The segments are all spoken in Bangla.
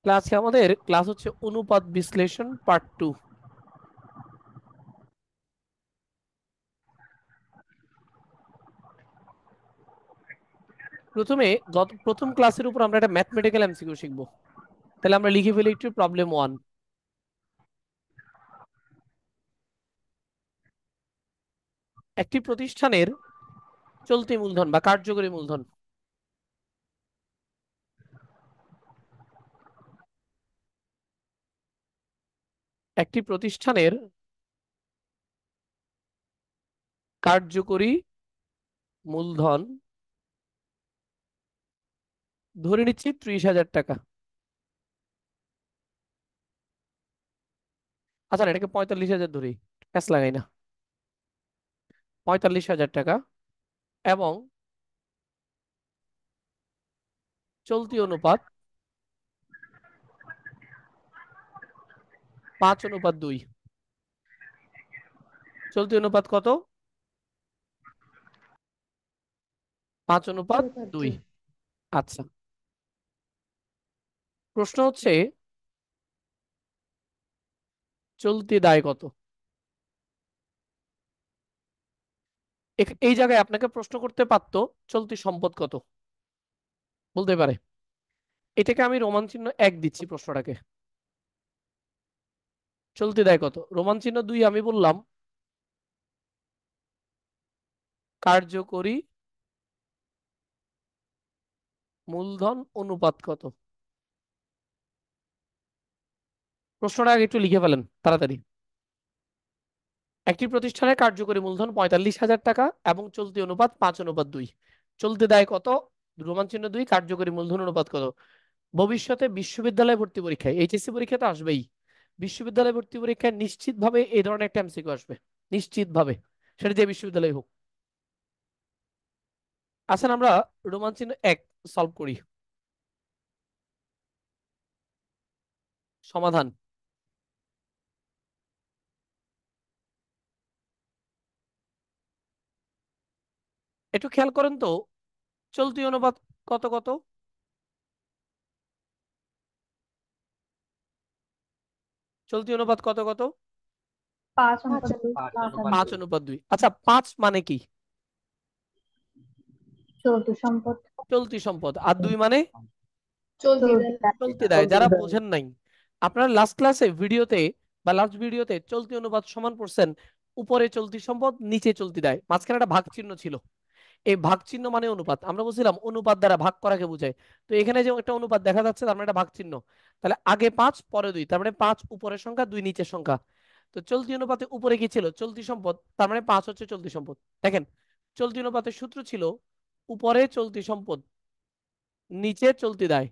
ক্লাসে আমাদের ক্লাস হচ্ছে অনুপাত বিশ্লেষণ পার্ট 2। প্রথমে প্রথম ক্লাসের উপর আমরা একটা ম্যাথমেটিক্যাল এমসিকিউ শিখবো। তাহলে আমরা লিখে ফেলি একটু প্রবলেম 1। একটি প্রতিষ্ঠানের চলতি মূলধন বা কার্যকরী মূলধন। একটি প্রতিষ্ঠানের কার্যকরী মূলধন ধরে নিচ্ছি 30,000 টাকা। আচ্ছা না, এটাকে 45,000 ধরি, ক্যাশ লাগাই না। 45,000 টাকা এবং চলতি অনুপাত 5:2। চলতি অনুপাত কত? 5:2। আচ্ছা, প্রশ্ন হচ্ছে চলতি দায় কত। এই জায়গায় আপনাকে প্রশ্ন করতে পারতো চলতি সম্পদ কত, বলতে পারে। এটাকে আমি রোমান চিহ্ন 1 দিচ্ছি প্রশ্নটাকে। চলতি দায় কত, রোমান চিহ্ন 2 আমি বললাম কার্যকরী মূলধন অনুপাত কত। প্রশ্নটা আগে একটু লিখে ফেলেন তাড়াতাড়ি। একটি প্রতিষ্ঠানের কার্যকরী মূলধন 45,000 টাকা এবং চলতি অনুপাত 5:2। চলতি দায় কত, রোমান চিহ্ন 2, কার্যকরী মূলধন অনুপাত কত। ভবিষ্যতে বিশ্ববিদ্যালয় ভর্তি পরীক্ষায়, এইচএসসি পরীক্ষা তো আসবেই, বিশ্ববিদ্যালয় ভর্তি পরীক্ষায় নিশ্চিতভাবে এই ধরনের একটা এমসিকিউ আসবে, নিশ্চিতভাবে, সেটা যে বিশ্ববিদ্যালয় হোক। আসেন আমরা রোমান চিহ্ন 1 সলভ করি। সমাধান। একটু খেয়াল করেন তো, চলতি অনুপাত কত কত, চলতি অনুপাত কত কত? 5:2 5:2। আচ্ছা, 5 মানে কি? চলতি সম্পদ। চলতি সম্পদ। আর 2 মানে চলতি চলতি দায়। যারা বোঝেন নাই, আপনারা লাস্ট ক্লাসে ভিডিওতে বা লাস্ট ভিডিওতে চলতি অনুপাত সমান পড়ছেন, উপরে চলতি সম্পদ নিচে চলতি দায়, মাঝখানে একটা ভাগ চিহ্ন ছিল। এই ভাগ চিহ্ন মানে অনুপাত, আমরা বলছিলাম অনুপাত দ্বারা ভাগ করাকে বোঝায়। তো এখানে যে একটা অনুপাত দেখা যাচ্ছে তার মানে একটা ভাগ চিহ্ন। তাহলে আগে 5 পরে 2, তার মানে 5 উপরের সংখ্যা, 2 নিচের সংখ্যা। তো চলতি অনুপাতে উপরে কি ছিল, চলতি সম্পদ, তার মানে 5 হচ্ছে চলতি সম্পদ। দেখেন, চলতি অনুপাতের সূত্র ছিল উপরে চলতি সম্পদ নিচে চলতি দায়।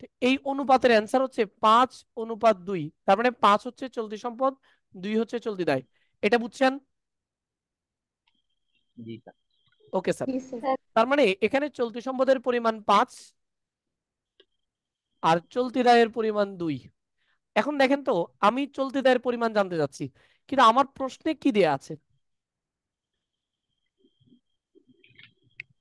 তো এই অনুপাতের অ্যান্সার হচ্ছে 5:2, তার মানে 5 হচ্ছে চলতি সম্পদ, 2 হচ্ছে চলতি দায়। এটা বুঝছেন? জি স্যার। Okay sir. স্যার। তার মানে এখানে চলতি সম্পদের পরিমাণ 5 আর চলতি দায়ের পরিমাণ 2। এখন দেখেন তো, আমি চলতি দায়ের পরিমাণ জানতে চাচ্ছি, কিন্তু আমার প্রশ্নে কি দেয়া আছে?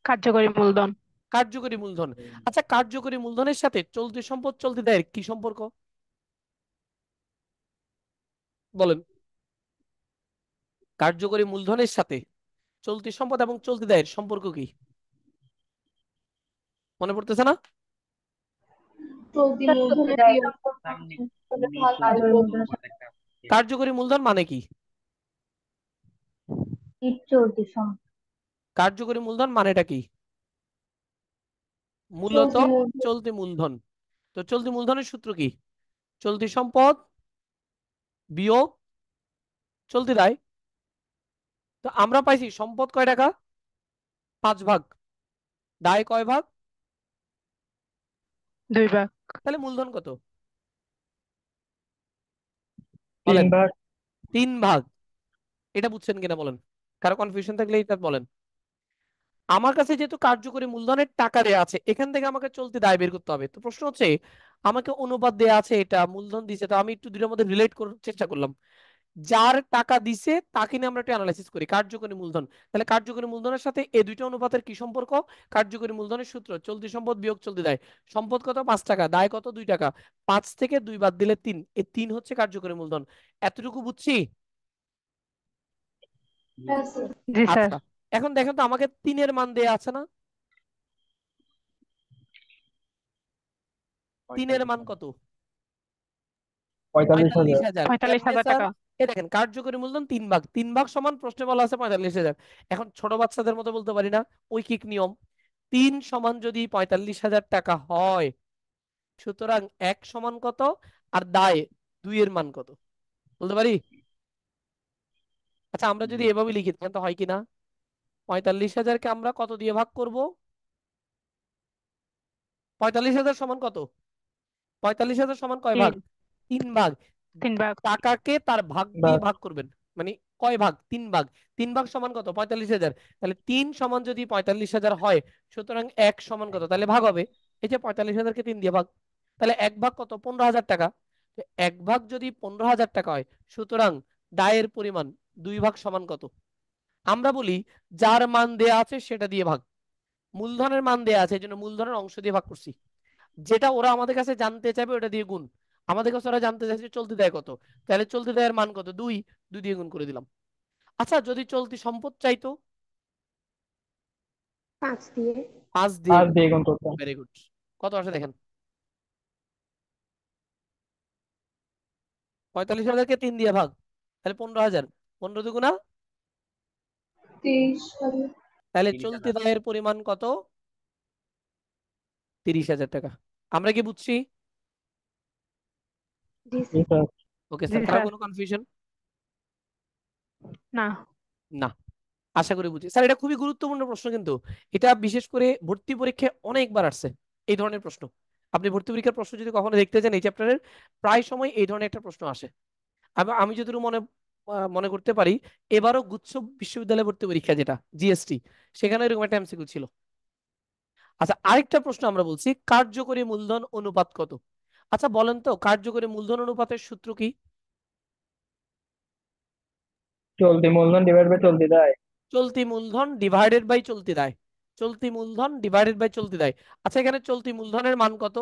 কার্যকরী মূলধন। কার্যকরী মূলধন। আচ্ছা, কার্যকরী মূলধনের সাথে চলতি সম্পদ চলতি দায়ের কি সম্পর্ক বলেন? কার্যকরী মূলধনের সাথে চলতি সম্পদ এবং চলতি দায়ের সম্পর্ক কি, মনে পড়তেছে না? চলতি মূলধনের বিয়োগ স্যার, কার্যকরী মূলধন একটা কার্যকরী মূলধন মানে কি? চলতি সম্পদ। কার্যকরী মূলধন মানেটা কি? মূলত চলতি মূলধন চলতি মূলধন। তো চলতি মূলধনের সূত্র কি? চলতি সম্পদ বিয়োগ চলতি দায়। তো আমরা পাইছি সম্পদ কয় টাকা, 5 ভাগ, দায় কয় ভাগ, 2 ভাগ। তাহলে মূলধন কত 3 বলেন? ভাগ। 3 ভাগ। এটা বুঝছেন কিনা বলেন, কারো কনফিউশন থাকলে এটা বলেন। আমার কাছে যেহেতু কার্যকরী মূলধনের টাকা দেয়া আছে, এখান থেকে আমাকে চলতি দায় বের করতে হবে। তো প্রশ্ন হচ্ছে, আমাকে অনুপাত দেয়া আছে, এটা মূলধন দিয়েছে, তো আমি একটু দুটোর মধ্যে রিলেট করার চেষ্টা করলাম। যার টাকা দিছে তাকে নিয়ে আমরা একটু অ্যানালাইসিস করি, কার্যকরী মূলধন। তাহলে কার্যকরী মূলধনের সাথে এই দুইটা অনুপাতের কি সম্পর্ক? কার্যকরী মূলধনের সূত্র চলতি সম্পদ বিয়োগ চলতি দায়। সম্পদ কত? 5 টাকা, দায় কত? 2 টাকা। 5 থেকে 2 বাদ দিলে 3, এই 3 হচ্ছে কার্যকরী মূলধন। এতটুকু বুঝছি? হ্যাঁ স্যার। জি স্যার। আচ্ছা, এখন দেখেন তো আমাকে 3-এর মান দেয়া আছে না? 3-এর মান কত? 45,000। 45,000। পঁয়তাল্লিশ কেমনে হাজার স্যার? টাকা এই দেখেন কার্যকরী মূলধন 3 ভাগ, 3 ভাগ সমান প্রশ্নে বলা আছে 45,000। এখন ছোট বাচ্চাদের মতো বলতে পারি না, ঐকিক নিয়ম। 3 সমান যদি 45,000 টাকা হয়, সুতরাং 1 সমান কত, আর দায় 2 এর মান কত, বলতে পারি? আচ্ছা, আমরা যদি এভাবে লিখি তাহলে তো হয় কিনা? 45,000-কে আমরা কত দিয়ে ভাগ করব? 45,000 সমান কত? 45,000 সমান কয় ভাগ? 3। 3 ভাগ। 3 ভাগ। টাকাকে তার ভাগ বা দিয়ে ভাগ করবেন, মানে কয় ভাগ? 3 ভাগ। 3 ভাগ সমান কত? 45,000। তাহলে 3 সমান যদি 45,000 হয়, সুতরাং 1 সমান কত? তাহলে ভাগ হবে, এই যে 45,000-কে 3 দিয়ে ভাগ। তাহলে 1 ভাগ কত? 15,000 টাকা। 1 ভাগ যদি 15,000 টাকা হয়, সুতরাং দায়ের পরিমাণ 2 ভাগ সমান কত? আমরা বলি যার মান দেয়া আছে সেটা দিয়ে ভাগ। মূলধনের মান দেয়া আছে, এই জন্য মূলধনের অংশ দিয়ে ভাগ করছি। যেটা ওরা আমাদের কাছে জানতে চাইবে ওটা দিয়ে গুণ। আমাদের কাছে ওরা জানতে চাইছে চলতি দায় কত, তাহলে চলতি দায়ের মান কত? 2, 2 দিয়ে গুণ করে দিলাম। আচ্ছা, যদি চলতি সম্পদ চাইতো? 5 দিয়ে। 5 দিয়ে আর গুণ। দিয়ে গুণ করতাম। Very good. কত আসে দেখেন? 45,000-কে 3 দিয়ে ভাগ, তাহলে 15,000। 15 দুগুণা, 30,000। তাহলে চলতি দায়ের পরিমাণ কত? 30,000 টাকা। আমরা কি বুঝছি? জি জি স্যার। স্যার। ওকে জি স্যার, কারো স্যার। কোনো কনফিউশন? না। না, আশা করি বুঝি। স্যার, এটা খুবই গুরুত্বপূর্ণ প্রশ্ন, কিন্তু এটা বিশেষ করে ভর্তি পরীক্ষায় অনেকবার আসছে এই ধরনের প্রশ্ন। আপনি ভর্তি পরীক্ষার প্রশ্ন যদি কখনো দেখতে চান এই চ্যাপ্টারের, প্রায় সময় এই ধরনের একটা প্রশ্ন আসে। আমি যতটুকু মনে করতে পারি, এবারও গুচ্ছ বিশ্ববিদ্যালয় ভর্তি পরীক্ষা যেটা জিএসটি, সেখানে এরকম একটা এমসিকিউ ছিল। আচ্ছা, আরেকটা প্রশ্ন আমরা বলছি কার্যকরী মূলধন অনুপাত কত? আচ্ছা বলেন তো, কার্যকরী মূলধন অনুপাতের সূত্র কি? চলতি মূলধন ডিভাইড বাই চলতি দায়। চলতি মূলধন ডিভাইডেড বাই চলতি দায়। চলতি মূলধন ডিভাইডেড বাই চলতি দায়। আচ্ছা, এখানে চলতি মূলধনের মান কত?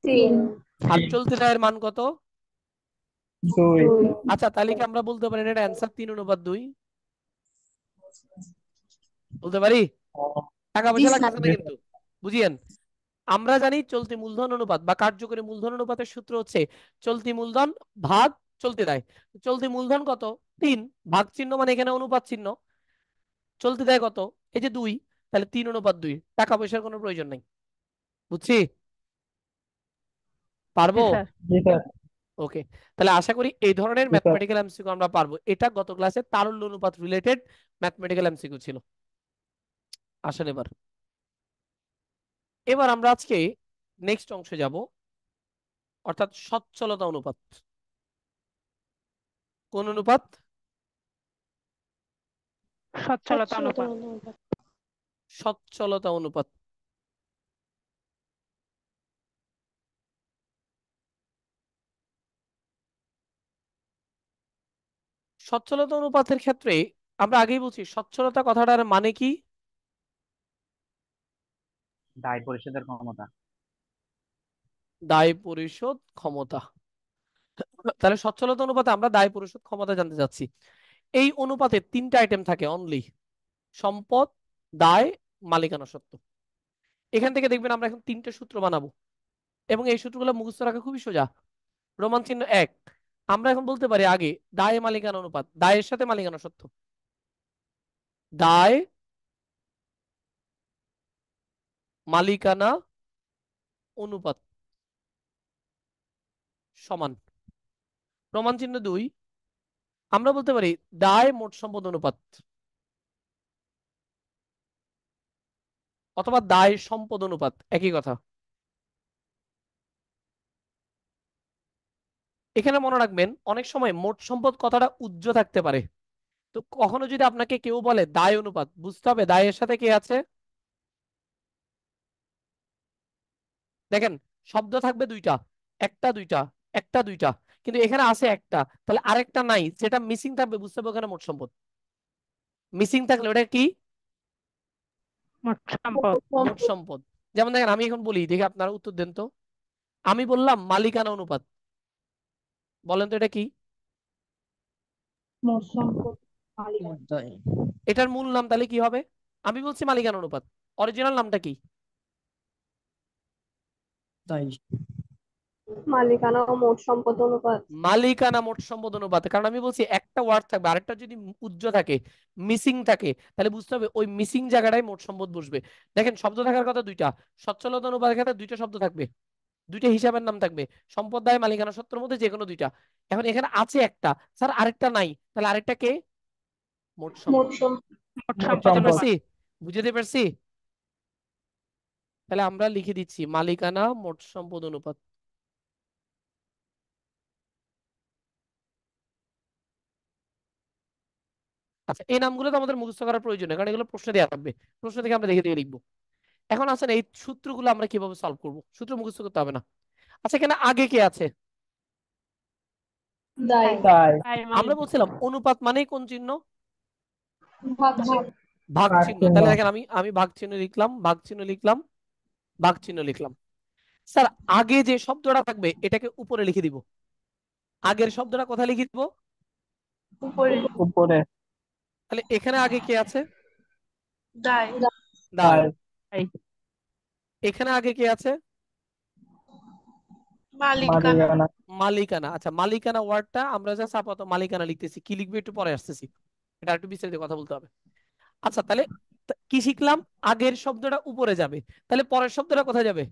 3। আর চলতি দায়ের মান কত? 2। 2। আচ্ছা, তাহলে কি আমরা বলতে পারি এটা অ্যান্সার 3:2? বলতে পারি? টাকা জি পয়সা স্যার। লাগতেছে না কিন্তু, বুঝিয়েন। আমরা জানি চলতি মূলধন অনুপাত বা কার্যকরী মূলধন অনুপাতের সূত্র হচ্ছে চলতি মূলধন ভাগ চলতি দায়। চলতি মূলধন কত? 3, ভাগ চিহ্ন মানে এখানে অনুপাত চিহ্ন। চলতি দায় কত? এই যে 2, তাহলে 3:2। টাকা পয়সার কোনো প্রয়োজন নাই। বুঝছি? জি পারবো? স্যার। জি স্যার। ওকে, তাহলে আশা করি এই ধরনের জি স্যার। ম্যাথমেটিক্যাল এমসিকিউ আমরা পারবো। এটা গত ক্লাসে তারল্য অনুপাত রিলেটেড ম্যাথমেটিক্যাল এমসিকিউ ছিল। আসেন এবার। এবার আমরা আজকে নেক্সট অংশে যাব, অর্থাৎ সচ্ছলতা অনুপাত। কোন অনুপাত? সচ্ছলতা অনুপাত। সচ্ছলতা অনুপাত। সচ্ছলতা অনুপাতের ক্ষেত্রে আমরা আগেই বলছি সচ্ছলতা কথাটার মানে কি? দায় পরিশোধের ক্ষমতা। দায় পরিশোধ ক্ষমতা। তাহলে সচ্ছলতা অনুপাতে আমরা দায় পরিশোধ ক্ষমতা জানতে চাচ্ছি। এই অনুপাতে 3টা আইটেম থাকে অনলি: সম্পদ, দায়, মালিকানা সত্ত্ব। এখান থেকে দেখবেন আমরা এখন 3টে সূত্র বানাবো, এবং এই সূত্রগুলো মুখস্থ রাখা খুবই সোজা। রোমান চিহ্ন 1, আমরা এখন বলতে পারি আগে দায় মালিকানা অনুপাত, দায়ের সাথে মালিকানা সত্ত্ব। দায় মালিকানা অনুপাত সমান। প্রমাণ চিহ্ন 2, আমরা বলতে পারি দায় মোট সম্পদ অনুপাত, অথবা দায় সম্পদ অনুপাত, একই কথা। এখানে মনে রাখবেন অনেক সময় মোট সম্পদ কথাটা উজ্জ্ব থাকতে পারে। তো কখনো যদি আপনাকে কেউ বলে দায় অনুপাত, বুঝতে হবে দায়ের সাথে কে আছে। দেখেন, শব্দ থাকবে দুইটা, একটা দুইটা, একটা দুইটা, কিন্তু এখানে আছে একটা, তাহলে আরেকটা নাই, যেটা মিসিং থাকবে বুঝতে হবে ওখানে মোট সম্পদ। মিসিং থাকলে ওটা কি? মোট সম্পদ। মোট সম্পদ। যেমন দেখেন আমি এখন বলি, দেখি আপনারা উত্তর দেন তো। আমি বললাম মালিকানা অনুপাত, বলেন তো এটা কি? মোট সম্পদ মালিকানা। তাই। এটার মূল নাম তাহলে কি হবে? আমি বলছি মালিকানা অনুপাত, অরিজিনাল নামটা কি? তাই, মালিকানা ও মোট সম্পদ অনুপাত। মালিকানা মোট সম্পদ অনুপাত। কারণ আমি বলছি একটা ওয়ার্ড থাকবে, আরেকটা যদি উজ্জ্ব থাকে, মিসিং থাকে, তাহলে বুঝতে হবে ওই মিসিং জায়গাটায় মোট সম্পদ বসবে। দেখেন শব্দ থাকার কথা দুইটা, সচ্ছলতা অনুপাতের ক্ষেত্রে দুইটা শব্দ থাকবে, দুইটা হিসাবের নাম থাকবে, সম্পদ দায় মালিকানা সত্ত্বের মধ্যে যে কোনো দুইটা। এখন এখানে আছে একটা, স্যার আরেকটা নাই, তাহলে আরেকটা কে? মোট মোট সম্পদ। সম্পদ। মোট মোট সম্পদ বুঝতে সম্পদ। পারছি? অনুপাত। বুঝতে পারছি? তাহলে আমরা লিখে দিচ্ছি মালিকানা মোট সম্পদ অনুপাত। আচ্ছা, এই নামগুলো তো আমাদের মুখস্থ করার প্রয়োজন নেই, কারণ এগুলো প্রশ্ন দেওয়া থাকবে, প্রশ্ন থেকে আমরা দেখে দেখে লিখবো। এখন আসেন এই সূত্রগুলো আমরা কিভাবে সলভ করব, সূত্র মুখস্থ করতে হবে না। আচ্ছা, এখানে আগে কে আছে? দায়। তাই। তাই মানে আমরা বলছিলাম অনুপাত মানেই কোন চিহ্ন? ভাগ চিহ্ন। ভাগ ভাগ চিহ্ন। চিহ্ন। তাহলে দেখেন আমি আমি ভাগ চিহ্ন লিখলাম, ভাগ চিহ্ন লিখলাম, ভাগ চিহ্ন লিখলাম। স্যার আগে যে শব্দটা থাকবে এটাকে উপরে লিখে দিব। আগের শব্দটা কোথায় লিখে দিব? উপরে। উপরে। তাহলে এখানে আগে কে আছে? দায়। দায়। তাই। তাই। এখানে আগে কে আছে? মালিকানা। মালিকানা। মালিকানা। আচ্ছা, মালিকানা ওয়ার্ডটা আমরা জাস্ট আপাতত মালিকানা লিখতেছি, কি লিখবে একটু পরে আসতেছি, এটা একটু বিস্তারিত কথা বলতে হবে। আচ্ছা তাহলে কি শিখলাম? আগের শব্দটা উপরে যাবে, তাহলে পরের শব্দটা কোথায় যাবে?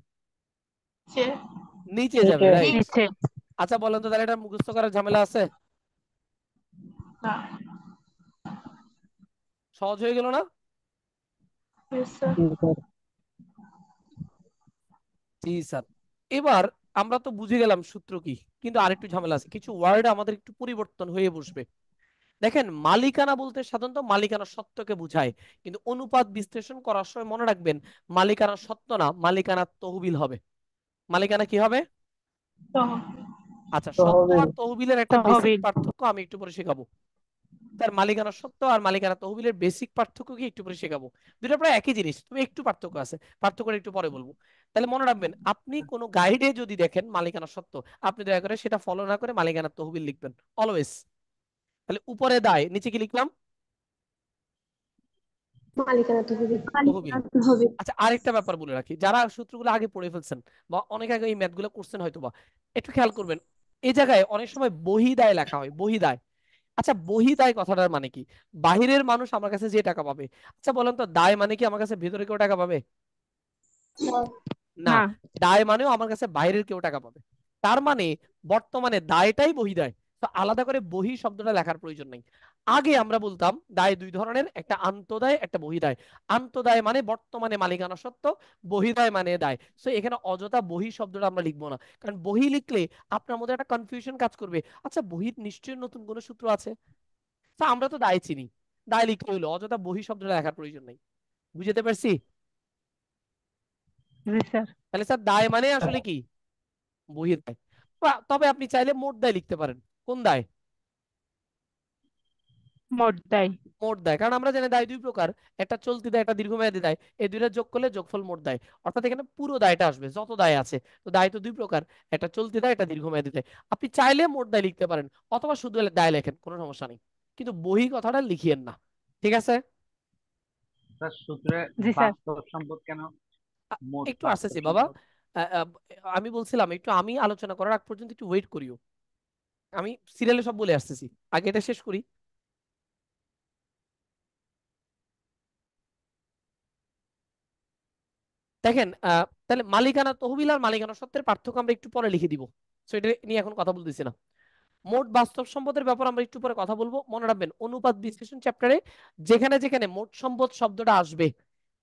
নিচে যাবে, নিচে। রাইট। নিচে। আচ্ছা বলেন তো, তাহলে এটা মুখস্থ করার ঝামেলা আছে? না। সহজ হয়ে গেল না? জি স্যার। জি স্যার। এবার আমরা তো বুঝে গেলাম সূত্র কি, কিন্তু আরেকটু ঝামেলা আছে, কিছু ওয়ার্ড আমাদের একটু পরিবর্তন হয়ে বসবে। দেখেন মালিকানা বলতে সাধারণত মালিকানা সত্ত্বকে বোঝায়, কিন্তু অনুপাত বিশ্লেষণ করার সময় মনে রাখবেন মালিকানা সত্ত্ব না, মালিকানা তহবিল হবে। মালিকানা কি হবে? আচ্ছা, সত্ত্ব তহবিল। আর তহবিলের একটা বেসিক তহবিল। পার্থক্য আমি একটু পরে শেখাবো। তার মালিকানা সত্ত্ব আর মালিকানা তহবিলের বেসিক পার্থক্য কি একটু পরে শেখাবো। দুটো প্রায় একই জিনিস, তবে একটু পার্থক্য আছে, পার্থক্যটা একটু পরে বলবো। তাহলে মনে রাখবেন, আপনি কোনো গাইডে যদি দেখেন মালিকানা সত্ত্ব, আপনি দয়া করে সেটা ফলো না করে মালিকানা তহবিল লিখবেন অলওয়েজ। তাহলে উপরে দায়, নিচে কি লিখলাম? মালিকানা তহবিল। তহবিল। মালিকানা তহবিল। আচ্ছা আরেকটা ব্যাপার বলে রাখি, যারা সূত্রগুলো আগে পড়ে ফেলছেন বা অনেক আগে এই ম্যাথগুলো করছেন হয়তো বা, একটু খেয়াল করবেন, এই জায়গায় অনেক সময় বহিদায় লেখা হয়, বহিদায়। আচ্ছা বহিদায় কথাটার মানে কি? বাহিরের মানুষ আমার কাছে যে টাকা পাবে। আচ্ছা বলেন তো, দায় মানে কি আমার কাছে ভেতরে কেউ টাকা পাবে? না। না। দায় মানেও আমার কাছে বাইরের কেউ টাকা পাবে। তার মানে বর্তমানে দায়টাই বহিদায়, তো আলাদা করে বহি শব্দটা লেখার প্রয়োজন নেই। আগে আমরা বলতাম দায় দুই ধরনের, একটা আন্তদায় একটা বহিদায়। আন্তদায় মানে বর্তমানে মালিকানা সত্ত্ব, বহিদায় মানে দায়। তো এখানে অযথা বহি শব্দটা আমরা লিখবো না, কারণ বহি লিখলে আপনার মধ্যে একটা কনফিউশন কাজ করবে। আচ্ছা বহির নিশ্চয়ই নতুন কোনো সূত্র আছে, তা আমরা তো দায় চিনি, দায় লিখতে হইলো, অযথা বহি শব্দটা লেখার প্রয়োজন নেই। বুঝতে পারছি? জি স্যার। তাহলে স্যার দায় মানে আসলে কি? বহির দায়। তবে আপনি চাইলে মোট দায় লিখতে পারেন। কোন দায়? মোট দায়। মোট দায়, কারণ আমরা জানি দায় দুই প্রকার, একটা চলতি দায়, একটা দীর্ঘমেয়াদী দায়। এই দুইটা যোগ করলে যোগফল মোট দায়, অর্থাৎ এখানে পুরো দায়টা আসবে, যত দায় আছে। তো দায় তো দুই প্রকার, একটা চলতি দায়, একটা দীর্ঘমেয়াদী দায়। আপনি চাইলে মোট দায় লিখতে পারেন, অথবা শুধু দায় লেখেন, কোনো সমস্যা নেই, কিন্তু বহি কথাটা লিখিয়েন না। ঠিক আছে? স্যার সূত্রে জি স্যার। বাস্তব সম্পদ কেন? আ- মোট একটু বাস্তব আসতেছি বাবা। সম্পদ। আ- আ- আমি বলছিলাম একটু আমি আলোচনা করার আগ পর্যন্ত একটু ওয়েট করিও, আমি সিরিয়ালে সব বলে আসতেছি, আগে এটা শেষ করি। দেখেন তাহলে মালিকানা তহবিল আর মালিকানা সত্ত্বের পার্থক্য আমরা একটু পরে লিখে দিব, তো এটা নিয়ে এখন কথা বলতেছি না। মোট বাস্তব সম্পদের ব্যাপারে আমরা একটু পরে কথা বলবো। মনে রাখবেন অনুপাত বিশ্লেষণ চ্যাপ্টারে যেখানে যেখানে মোট সম্পদ শব্দটা আসবে,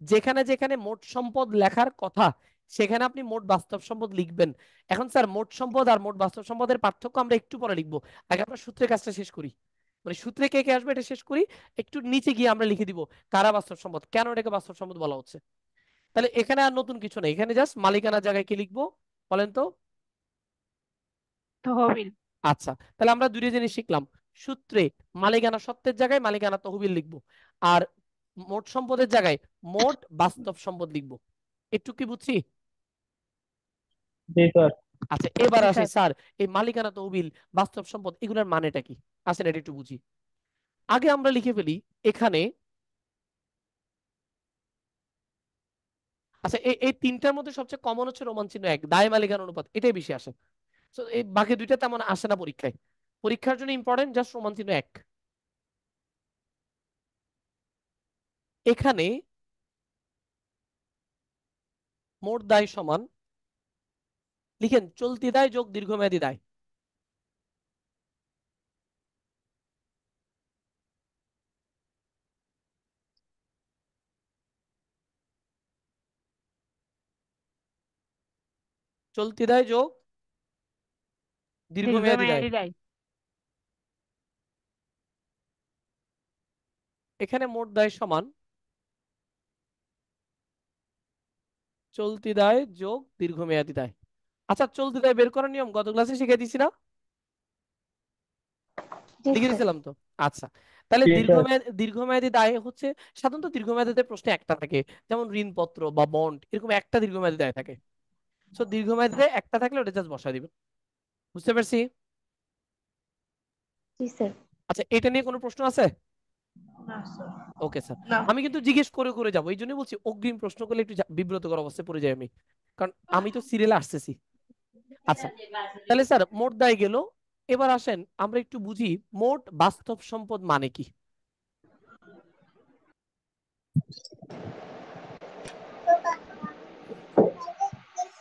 যেখানে যেখানে মোট সম্পদ লেখার কথা, সেখানে আপনি মোট বাস্তব সম্পদ লিখবেন। এখন স্যার মোট সম্পদ আর মোট বাস্তব সম্পদের পার্থক্য আমরা একটু পরে লিখবো, আগে আমরা সূত্রের কাজটা শেষ করি, মানে সূত্রে কে কে আসবে এটা শেষ করি। একটু নিচে গিয়ে আমরা লিখে দিব কারা বাস্তব সম্পদ, কেন এটাকে বাস্তব সম্পদ বলা হচ্ছে। তাহলে এখানে আর নতুন কিছু নেই, এখানে জাস্ট মালিকানার জায়গায় কি লিখবো বলেন তো? তহবিল। আচ্ছা, তাহলে আমরা দুটো জিনিস শিখলাম। সূত্রে মালিকানা সত্ত্বের জায়গায় মালিকানা তহবিল লিখবো, আর মোট সম্পদের জায়গায় মোট বাস্তব সম্পদ লিখবো। একটু কি বুঝছি? জি স্যার। আচ্ছা, এবার জি আসি স্যার। স্যার, এই মালিকানা তহবিল বাস্তব সম্পদ এগুলোর মানেটা কি? আসেন এটা একটু বুঝি। আগে আমরা লিখে ফেলি এখানে। আচ্ছা, এই তিনটার মধ্যে সবচেয়ে কমন হচ্ছে রোমান চিহ্ন এক, দায় মালিকানা অনুপাত, এটাই বেশি আসে। তো এই বাকি দুইটা তেমন আসে না পরীক্ষায়। পরীক্ষার জন্য ইম্পর্টেন্ট জাস্ট রোমান চিহ্ন এক। এখানে মোট দায় সমান, লিখেন চলতি দায় যোগ দীর্ঘমেয়াদী দায়। চলতি দায় যোগ দীর্ঘমেয়াদী দায়। দীর্ঘমেয়াদী দায়। এখানে মোট দায় সমান চলতি দায় যোগ দীর্ঘমেয়াদী দায়। আচ্ছা, চলতি দায় বের করার নিয়ম গত ক্লাসে শিখিয়ে দিছি না? জি লিখে স্যার। দিয়েছিলাম তো। আচ্ছা, তাহলে জি স্যার। দীর্ঘমেয়াদী দায় হচ্ছে সাধারণত দীর্ঘমেয়াদীতে প্রশ্নে একটা থাকে, যেমন ঋণপত্র বা বন্ড, এরকম একটা দীর্ঘমেয়াদী দায় থাকে। সো দীর্ঘমেয়াদী দায় একটা থাকলে ওটা জাস্ট বসায় দিবেন। বুঝতে পারছি? জি স্যার। আচ্ছা, এটা নিয়ে কোনো প্রশ্ন আছে? Okay sir. আমি কিন্তু জিজ্ঞেস করে করে যাবো, এই জন্য বলছি অগ্রিম প্রশ্ন করলে একটু বিব্রতকর অবস্থায় পড়ে যাই আমি, কারণ আমি তো সিরিয়ালে আসতেছি। আচ্ছা, তাহলে স্যার মোট দায় গেল। এবার আসেন আমরা একটু বুঝি মোট বাস্তব সম্পদ মানে কি।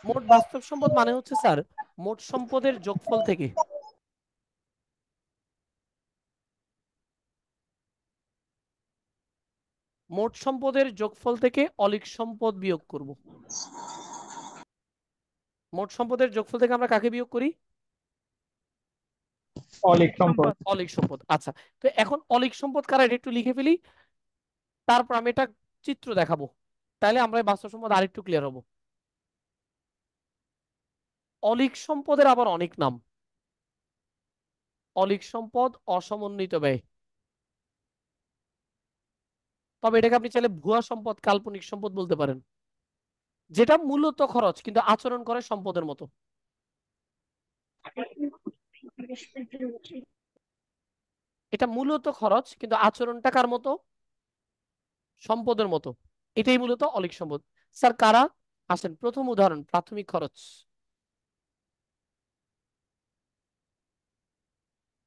মোট বাস্তব সম্পদ মানে হচ্ছে স্যার মোট সম্পদের যোগফল থেকে মোট সম্পদের যোগফল থেকে অলীক সম্পদ বিয়োগ করব। মোট সম্পদের যোগফল থেকে আমরা কাকে বিয়োগ করি? অলীক সম্পদ। সম্পদ। অলীক সম্পদ। আচ্ছা, তো এখন অলীক সম্পদ কারা এটা একটু লিখে ফেলি, তারপর আমি এটা চিত্র দেখাবো, তাহলে আমরা এই বাস্তব সম্পদ আরেকটু ক্লিয়ার হব। অলীক সম্পদের আবার অনেক নাম। অলীক সম্পদ, অসমন্বিত ব্যয়, তবে এটাকে আপনি চাইলে ভুয়া সম্পদ, কাল্পনিক সম্পদ বলতে পারেন, যেটা মূলত খরচ কিন্তু আচরণ করে সম্পদের মতো। এটা মূলত খরচ কিন্তু আচরণটা কার মতো? সম্পদের মতো। এটাই মূলত অলীক সম্পদ। স্যার কারা? আসেন, প্রথম উদাহরণ প্রাথমিক খরচ,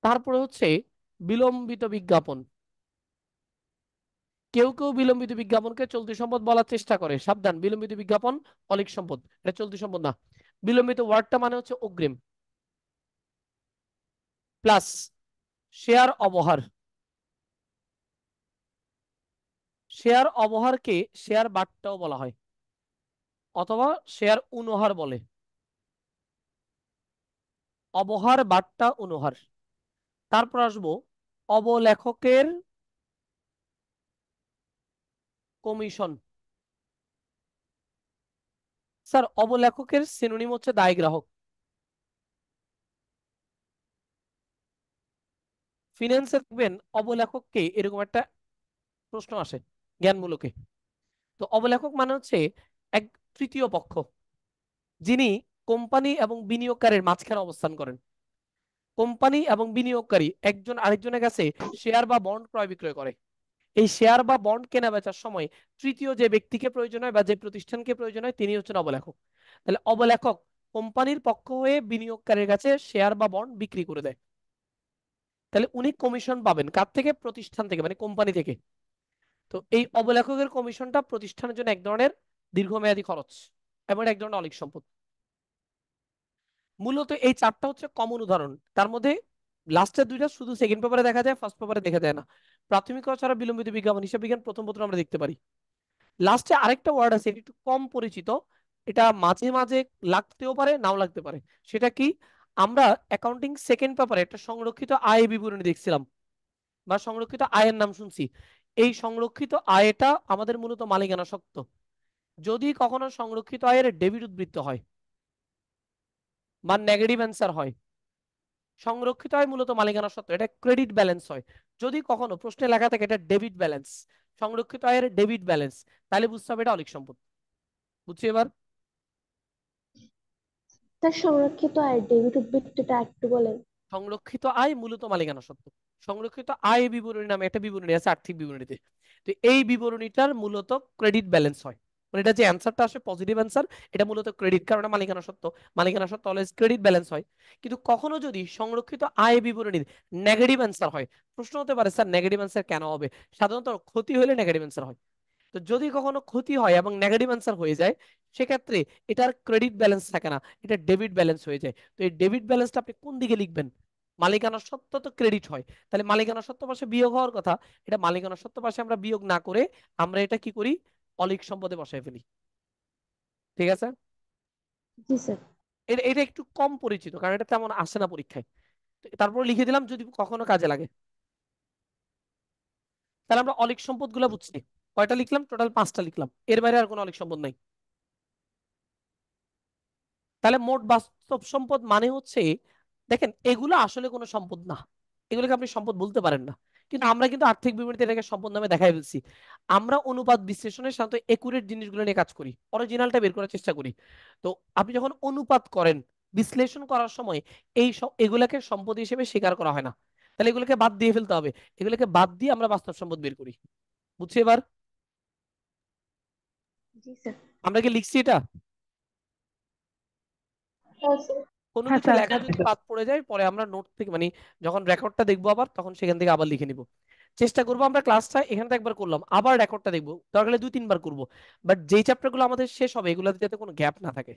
তারপরে হচ্ছে বিলম্বিত বিজ্ঞাপন। কেউ কেউ বিলম্বিত বিজ্ঞাপনকে চলতি সম্পদ বলার চেষ্টা করে, সাবধান, বিলম্বিত বিজ্ঞাপন অলীক সম্পদ, এটা চলতি সম্পদ না। বিলম্বিত ওয়ার্ডটা মানে হচ্ছে অগ্রিম, প্লাস শেয়ার অবহার। শেয়ার অবহারকে শেয়ার বাট্টাও বলা হয়, অথবা শেয়ার অনুহার বলে। অবহার, বাট্টা, অনুহার। তারপর আসবো অবলেখকের কমিশন। স্যার অবলেখকের সিনোনিম হচ্ছে দায় গ্রাহক। ফিনান্সে দেখবেন অবলেখককে এরকম একটা প্রশ্ন আসে জ্ঞানমূলকে। তো অবলেখক মানে হচ্ছে এক তৃতীয় পক্ষ, যিনি কোম্পানি এবং বিনিয়োগকারীর মাঝখানে অবস্থান করেন। কোম্পানি এবং বিনিয়োগকারী একজন আরেকজনের কাছে শেয়ার বা বন্ড ক্রয় বিক্রয় করে। এই শেয়ার বা বন্ড কেনা বেচার সময় তৃতীয় যে ব্যক্তিকে প্রয়োজন হয় বা যে প্রতিষ্ঠানকে প্রয়োজন হয় তিনি হচ্ছেন অবলেখক। তাহলে অবলেখক কোম্পানির পক্ষ হয়ে বিনিয়োগকারীর কাছে শেয়ার বা বন্ড বিক্রি করে দেয়। তাহলে উনি কমিশন পাবেন কার থেকে? প্রতিষ্ঠান থেকে, মানে কোম্পানি থেকে। তো এই অবলেখকের কমিশনটা প্রতিষ্ঠানের জন্য এক ধরনের দীর্ঘমেয়াদী খরচ এবং এক ধরনের অলীক সম্পদ। মূলত এই চারটা হচ্ছে কমন উদাহরণ, তার মধ্যে লাস্টের দুইটা শুধু সেকেন্ড পেপারে দেখা যায়, ফার্স্ট পেপারে দেখা যায় না। প্রাথমিক ছাড়া বিলম্বিত বিজ্ঞাপন, হিসাব বিজ্ঞান প্রথম পত্র আমরা দেখতে পারি। লাস্টে আরেকটা ওয়ার্ড আছে, এটা একটু কম পরিচিত, এটা মাঝে মাঝে লাগতেও পারে নাও লাগতে পারে। সেটা কি? আমরা অ্যাকাউন্টিং সেকেন্ড পেপারে একটা সংরক্ষিত আয় বিবরণী দেখছিলাম, বা সংরক্ষিত আয়ের নাম শুনছি। এই সংরক্ষিত আয়টা আমাদের মূলত মালিকানা সত্ত্ব। যদি কখনো সংরক্ষিত আয়ের ডেবিট উদ্বৃত্ত হয় বা নেগেটিভ অ্যান্সার হয়, সংরক্ষিত আয় মূলত মালিকানা সত্ত্ব, এটা ক্রেডিট ব্যালেন্স হয়। যদি কখনো প্রশ্নে লেখা থাকে এটা ডেবিট ব্যালেন্স, সংরক্ষিত আয়ের ডেবিট ব্যালেন্স, তাহলে বুঝতে হবে এটা অলিক সম্পদ। বুঝছি এবার? স্যার সংরক্ষিত আয় ডেবিট উদ্বৃত্তটা একটু বলেন। সংরক্ষিত আয় মূলত মালিকানা সত্ত্ব। সংরক্ষিত আয় বিবরণী নামে একটা বিবরণী আছে আর্থিক বিবরণীতে। তো এই বিবরণীটার মূলত ক্রেডিট ব্যালেন্স হয়, মানে এটা যে অ্যান্সারটা আসে পজিটিভ অ্যান্সার, এটা মূলত ক্রেডিট, কারণ এটা মালিকানা সত্ত্ব। মালিকানা সত্ত্ব অলওয়েজ ক্রেডিট ব্যালেন্স হয়। কিন্তু কখনো যদি সংরক্ষিত আয় বিবরণীর নেগেটিভ অ্যান্সার হয়, প্রশ্ন হতে পারে স্যার নেগেটিভ অ্যান্সার কেন হবে? সাধারণত ক্ষতি হলে নেগেটিভ অ্যান্সার হয়। তো যদি কখনো ক্ষতি হয় এবং নেগেটিভ অ্যান্সার হয়ে যায়, সেক্ষেত্রে এটার ক্রেডিট ব্যালেন্স থাকে না, এটা ডেবিট ব্যালেন্স হয়ে যায়। তো এই ডেবিট ব্যালেন্সটা আপনি কোন দিকে লিখবেন? মালিকানা সত্ত্ব তো ক্রেডিট হয়, তাহলে মালিকানা সত্ত্ব পাশে বিয়োগ হওয়ার কথা, এটা মালিকানা সত্ত্ব পাশে আমরা বিয়োগ না করে আমরা এটা কি করি, অলিক সম্পদে বসায় ফেলি। ঠিক আছে? জি স্যার। এটা এটা একটু কম পরিচিত, কারণ এটা তেমন আসে না পরীক্ষায়। তারপর লিখে দিলাম যদি কখনো কাজে লাগে। তাহলে আমরা অলিক সম্পদ গুলা বুঝছি, কয়টা লিখলাম? টোটাল 5টা লিখলাম, এর বাইরে আর কোনো অলিক সম্পদ নাই। তাহলে মোট বাস্তব সম্পদ মানে হচ্ছে, দেখেন এগুলো আসলে কোনো সম্পদ না, এগুলোকে আপনি সম্পদ বলতে পারেন না, কিন্তু আমরা কিন্তু আর্থিক বিবরণীতে এটাকে সম্পদ নামে দেখাই ফেলছি। আমরা অনুপাত বিশ্লেষণের সাথে একুরেট জিনিসগুলো নিয়ে কাজ করি, অরিজিনালটা বের করার চেষ্টা করি। তো আপনি যখন অনুপাত করেন, বিশ্লেষণ করার সময় এগুলাকে সম্পদ হিসেবে স্বীকার করা হয় না, তাহলে এগুলোকে বাদ দিয়ে ফেলতে হবে। এগুলোকে বাদ দিয়ে আমরা বাস্তব সম্পদ বের করি। বুঝছি এবার? জি স্যার। আমরা কি লিখছি এটা? হ্যাঁ স্যার। কোনো হ্যাঁ কিছু স্যার। লেখা যদি বাদ পড়ে যায় পরে আমরা নোট থেকে, মানে যখন রেকর্ডটা দেখবো আবার, তখন সেখান থেকে আবার লিখে নিব। চেষ্টা করবো আমরা ক্লাসটা এখানে তো একবার করলাম, আবার রেকর্ডটা দেখবো, দরকার হলে 2-3 বার করবো, বাট যেই চ্যাপ্টার গুলো আমাদের শেষ হবে এগুলোতে যাতে কোনো গ্যাপ না থাকে,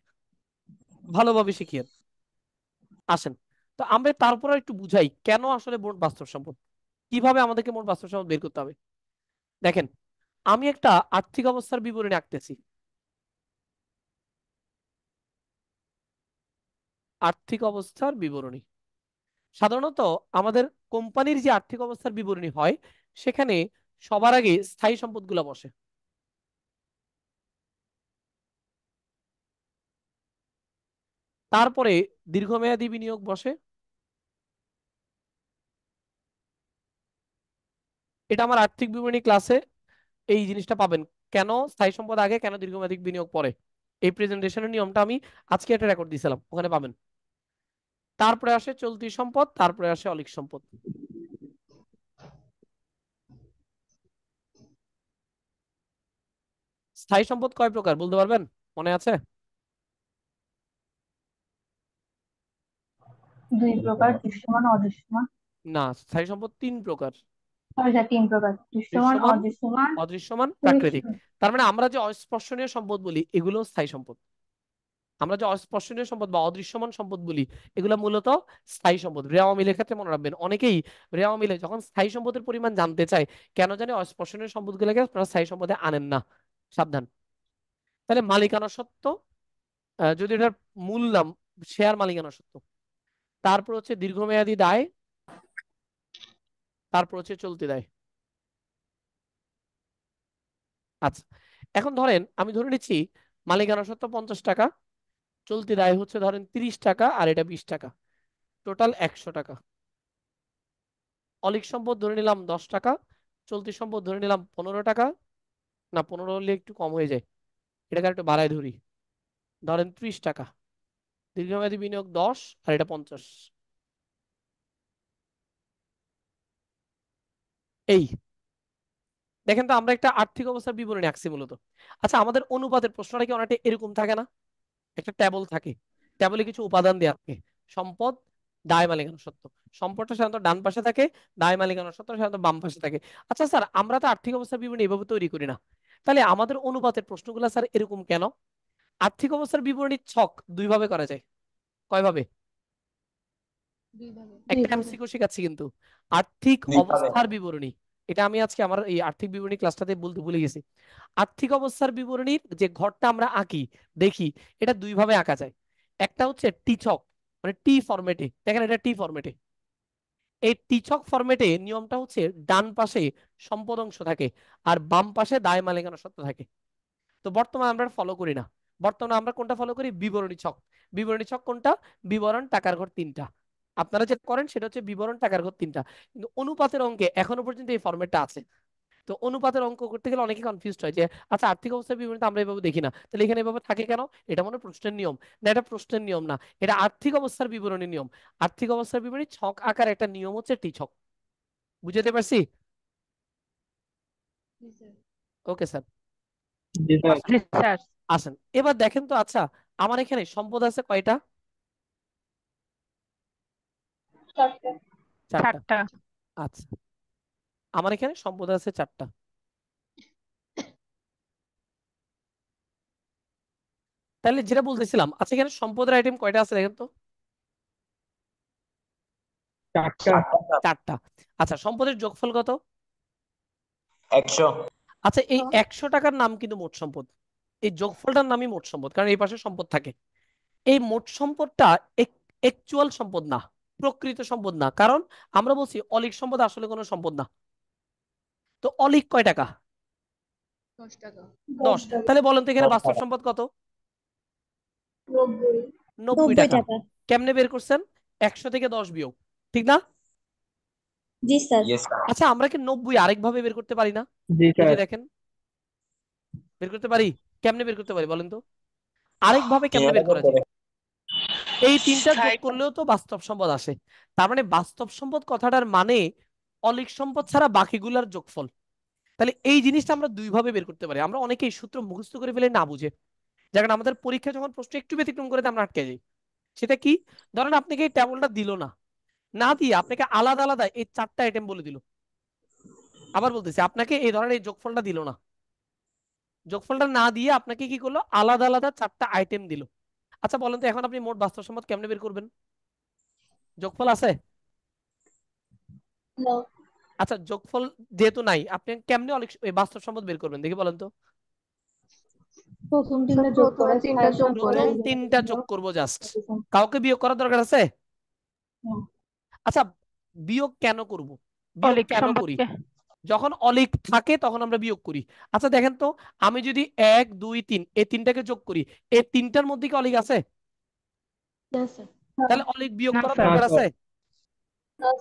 ভালোভাবে শিখিয়ে। আসেন, তো আমরা তারপরে একটু বুঝাই কেন আসলে মোট বাস্তব সম্পদ, কিভাবে আমাদেরকে মোট বাস্তব সম্পদ বের করতে হবে। দেখেন, আমি একটা আর্থিক অবস্থার বিবরণী আঁকতেছি। আর্থিক অবস্থার বিবরণী সাধারণত আমাদের কোম্পানির যে আর্থিক অবস্থার বিবরণী হয়, সেখানে সবার আগে স্থায়ী সম্পদগুলো বসে, তারপরে দীর্ঘমেয়াদী বিনিয়োগ বসে। এটা আমার আর্থিক বিবরণী ক্লাসে এই জিনিসটা পাবেন, কেন স্থায়ী সম্পদ আগে, কেন দীর্ঘমেয়াদী বিনিয়োগ পরে। এই প্রেজেন্টেশনের নিয়মটা আমি আজকে একটা রেকর্ড দিয়েছিলাম, ওখানে পাবেন। তারপরে আসে চলতি সম্পদ, তারপরে আসে অলিক সম্পদ। স্থায়ী সম্পদ কয় প্রকার বলতে পারবেন? মনে আছে? 2 প্রকার: দৃশ্যমান, অদৃশ্যমান। না, স্থায়ী সম্পদ 3 প্রকার: সরি স্যার, 3 প্রকার: দৃশ্যমান, দৃশ্যমান, অদৃশ্যমান, অদৃশ্যমান, প্রাকৃতিক। সুনিশ্চিত। তার মানে আমরা যে অস্পর্শনীয় সম্পদ বলি এগুলো স্থায়ী সম্পদ, আমরা যে অস্পর্শনীয় সম্পদ বা অদৃশ্যমান সম্পদ বলি এগুলো মূলত স্থায়ী সম্পদ। রেওয়া মিলের ক্ষেত্রে মনে রাখবেন, অনেকেই রেওয়া মিলে যখন স্থায়ী সম্পদের পরিমাণ জানতে চায়, কেন জানি অস্পর্শনীয় সম্পদগুলোকে আপনারা স্থায়ী সম্পদে আনেন না, সাবধান। তাহলে মালিকানা সত্ত্ব, যদি এটার মূল নাম শেয়ার মালিকানা সত্ত্ব, তারপর হচ্ছে দীর্ঘমেয়াদী দায়, তারপর হচ্ছে চলতি দায়। আচ্ছা, এখন ধরেন আমি ধরে নিচ্ছি মালিকানা সত্ত্ব 50 টাকা, চলতি দায় হচ্ছে ধরেন 30 টাকা, আর এটা 20 টাকা, টোটাল 100 টাকা। অলিক সম্পদ ধরে নিলাম 10 টাকা, চলতি সম্পদ ধরে নিলাম 15 টাকা, না 15 হলে একটু কম হয়ে যায়, এটাকে একটু বাড়ায় ধরি, ধরেন 30 টাকা। দীর্ঘমেয়াদী বিনিয়োগ 10, আর এটা 50। এই দেখেন তো, আমরা একটা আর্থিক অবস্থার বিবরণী আঁকছি মূলত। আচ্ছা, আমাদের অনুপাতের প্রশ্নটা কি অনেকটা এরকম থাকে না? একটা ট্যাবল থাকে, ট্যাবলে কিছু উপাদান দেওয়া থাকে, সম্পদ, দায়, মালিকানা সত্ত্ব। সম্পদটা সাধারণত ডান পাশে থাকে, দায় মালিকানা সত্ত্ব সাধারণত বাম পাশে থাকে। আচ্ছা স্যার, আমরা তো আর্থিক অবস্থার বিবরণী এভাবে তৈরি করি না, তাহলে আমাদের অনুপাতের প্রশ্নগুলো স্যার এরকম কেন? আর্থিক অবস্থার বিবরণীর ছক 2 ভাবে করা যায়। কয় ভাবে? একটা দুইভাবে। এমসিকিউ শেখাচ্ছি কিন্তু। আর্থিক দুইভাবে। অবস্থার বিবরণী, এটা আমি আজকে আমার এই আর্থিক বিবরণী ক্লাসটাতে বলতে ভুলে গেছি। আর্থিক অবস্থার বিবরণীর যে ঘরটা আমরা আঁকি, দেখি, এটা 2 ভাবে আঁকা যায়। একটা হচ্ছে টি ছক, মানে টি ফরম্যাটে, দেখেন এটা টি ফরম্যাটে। এই টি ছক ফরম্যাটে নিয়মটা হচ্ছে ডান পাশে সম্পদ অংশ থাকে, আর বাম পাশে দায় মালিকানা সত্ত্ব থাকে। তো বর্তমানে আমরা ফলো করি না, বর্তমানে আমরা কোনটা ফলো করি? বিবরণী ছক। বিবরণী ছক কোনটা? বিবরণ, টাকার ঘর 3টা। আপনারা যেটা করেন সেটা হচ্ছে বিবরণ, টাকার ঘর, তিনটা। কিন্তু অনুপাতের অঙ্কে এখনো পর্যন্ত এই ফরম্যাটটা আছে। তো অনুপাতের অঙ্ক করতে গেলে অনেকে কনফিউজড হয় যে আচ্ছা আর্থিক অবস্থার বিবরণী তো আমরা এভাবে দেখি না, তাহলে এখানে এভাবে থাকে কেন? এটা মনে হয় প্রশ্নের নিয়ম। না, এটা প্রশ্নের নিয়ম না, এটা আর্থিক অবস্থার বিবরণী নিয়ম। আর্থিক অবস্থার বিবরণী ছক আকার একটা নিয়ম হচ্ছে টি ছক। বুঝতে পারছি? ওকে স্যার, জি স্যার। জি স্যার। আসেন এবার দেখেন তো। আচ্ছা, আমার এখানে সম্পদ আছে কয়টা? চারটে। চারটা। চারটা। আচ্ছা, আমার এখানে সম্পদ আছে চারটা। তাহলে যেটা বলতেছিলাম, আচ্ছা এখানে সম্পদের আইটেম কয়টা আছে দেখেন তো? চারটা। চারটা। আচ্ছা, সম্পদের যোগফল কত? 100। আচ্ছা, এই 100 টাকার নাম কিন্তু মোট সম্পদ। এই যোগফলটার নামই মোট সম্পদ, কারণ এই পাশে সম্পদ থাকে। এই মোট সম্পদটা অ্যাকচুয়াল সম্পদ না, প্রকৃত সম্পদ না, কারণ আমরা বলছি অলিক সম্পদ আসলে কোনো সম্পদ না। তো অলিক কয় টাকা? 10 টাকা। 10। তাহলে বলেন তো এখানে 10 বাস্তব টাকা। সম্পদ কত? 90। 90 টাকা। কেমনে বের করছেন? 100 থেকে 10 বিয়োগ, ঠিক না? জি স্যার। Yes sir. আচ্ছা, আমরা কি 90 আরেকভাবে বের করতে পারি না? জি এই যে স্যার। দেখেন, বের করতে পারি। কেমনে বের করতে পারি বলেন তো? আরেকভাবে কেমনে কিভাবে বের করা যায়? করে? এই তিনটা যোগ Five. করলেও তো বাস্তব সম্পদ আসে। তার মানে বাস্তব সম্পদ কথাটার মানে অলিক সম্পদ ছাড়া বাকিগুলার যোগফল। তাহলে এই জিনিসটা আমরা দুই ভাবে বের করতে পারি। আমরা অনেকেই সূত্র মুখস্থ করে ফেলে না বুঝে, যেমন আমাদের পরীক্ষায় যখন প্রশ্ন একটু ব্যতিক্রম করে আমরা আটকে যাই। সেটা কি? ধরেন আপনাকে এই টেবলটা দিল না, না দিয়ে আপনাকে আলাদা আলাদা এই চারটা আইটেম বলে দিল। আবার বলতেছি, আপনাকে এই ধরনের এই যোগফলটা দিল না, যোগফলটা না দিয়ে আপনাকে কি করলো? আলাদা আলাদা চারটা আইটেম দিল। আচ্ছা বলেন তো, এখন আপনি মোট বাস্তব সম্পদ কেমনে বের করবেন? যোগফল আছে? না। আচ্ছা, যোগফল যেহেতু নাই, আপনি কেমনে এই বাস্তব সম্পদ বের করবেন দেখি বলেন তো? প্রথম তিনটা যোগ প্রথমে করে তিনটা যোগ করে প্রথম তিনটা যোগ করব জাস্ট, কাউকে বিয়োগ করার দরকার আছে? আচ্ছা, বিয়োগ কেন করব? বিয়োগ অলিক কেন করি? সম্পদকে যখন অলিক থাকে তখন আমরা বিয়োগ করি। আচ্ছা দেখেন তো, আমি যদি 1 2 3 এই তিনটাকে যোগ করি, এই তিনটার মধ্যে কি অলিক আছে? তাহলে অলিক বিয়োগ না করার স্যার। না দরকার স্যার। আছে?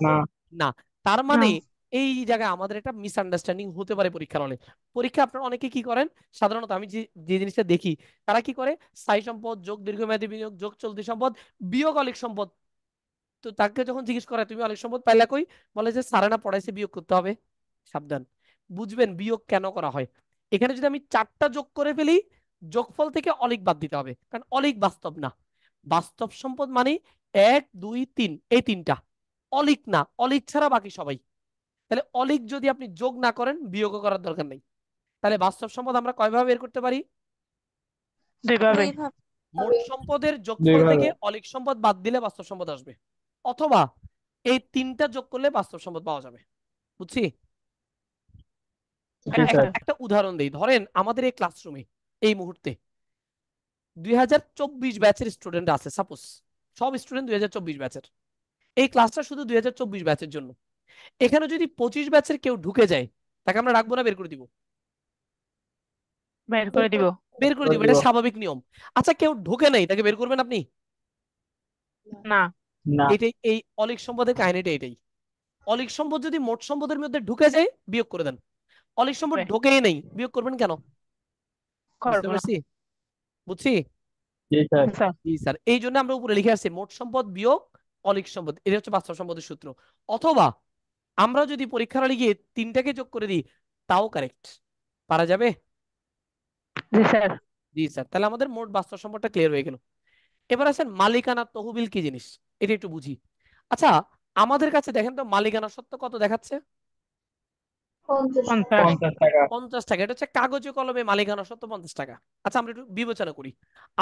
না। না। তার না। মানে এই জায়গায় আমাদের একটা মিসআন্ডারস্ট্যান্ডিং হতে পারে পরীক্ষার হলে। পরীক্ষা আপনারা অনেকে কি করেন, সাধারণত আমি যে যে জিনিসটা দেখি, তারা কি করে স্থায়ী সম্পদ যোগ দীর্ঘমেয়াদী বিনিয়োগ যোগ চলতি সম্পদ বিয়োগ অলিক সম্পদ। তো তাকে যখন জিজ্ঞেস করে তুমি অলিক সম্পদ পাইলা কই, বলে যে স্যারে না পড়াইছে বিয়োগ করতে হবে। সাবধান, বুঝবেন বিয়োগ কেন করা হয়। এখানে যদি আমি চারটা যোগ করে ফেলি, যোগফল থেকে অলিক বাদ দিতে হবে, কারণ অলিক বাস্তব না। বাস্তব সম্পদ মানে 1 2 3 এই তিনটা, অলিক না। অলিক ছাড়া বাকি সবাই। তাহলে অলিক যদি আপনি যোগ না করেন, বিয়োগ করার দরকার নেই। তাহলে বাস্তব সম্পদ আমরা কয়ভাবে বের করতে পারি? দুইভাবে। মোট সম্পদের যোগফল দুইভাবে। থেকে অলিক সম্পদ বাদ দিলে বাস্তব সম্পদ আসবে, অথবা এই তিনটা যোগ করলে বাস্তব সম্পদ পাওয়া যাবে। বুঝছি? জি হ্যাঁ স্যার। স্যার। একটা উদাহরণ দেই। ধরেন আমাদের এই ক্লাসরুমে এই মুহূর্তে 2024 ব্যাচের স্টুডেন্ট আছে, সাপোজ সব স্টুডেন্ট 2024 ব্যাচের। এই ক্লাসটা শুধু 2024 ব্যাচের জন্য। এখানে যদি 25 ব্যাচের কেউ ঢুকে যায়, তাকে আমরা রাখবো না বের করে দিব? বের করে দিব। বের করে করে দিব, দিব। এটা স্বাভাবিক নিয়ম। আচ্ছা, কেউ ঢুকে নাই, তাকে বের করবেন আপনি? না। না। এটাই এই অলিক সম্পদের কাহিনীটা, এটাই। অলিক সম্পদ যদি মোট সম্পদের মধ্যে ঢুকে যায়, বিয়োগ করে দেন। অলিক সম্পদ ঢোকেই নেই, বিয়োগ করবেন কেন? বুঝতে করবো না। পারছি? বুঝছি? জি স্যার। স্যার। জি স্যার, এই জন্য আমরা উপরে লিখে আসছি মোট সম্পদ বিয়োগ অলিক সম্পদ, এটা হচ্ছে বাস্তব সম্পদের সূত্র। অথবা আমরা যদি পরীক্ষার হলে গিয়ে তিনটাকে যোগ করে দিই, তাও কারেক্ট, পারা যাবে। জি স্যার। জি স্যার, তাহলে আমাদের মোট বাস্তব সম্পদটা ক্লিয়ার হয়ে গেল। এবার আসেন মালিকানা তহবিল কি জিনিস, এটা একটু বুঝি। আচ্ছা, আমাদের কাছে দেখেন তো মালিকানা সত্ত্ব কত দেখাচ্ছে? 50 টাকা। 50। 50 টাকা। 50 টাকা। এটা হচ্ছে কাগজে কলমে মালিকানা সত্ত্ব 50 টাকা। আচ্ছা, আমরা একটু বিবেচনা করি,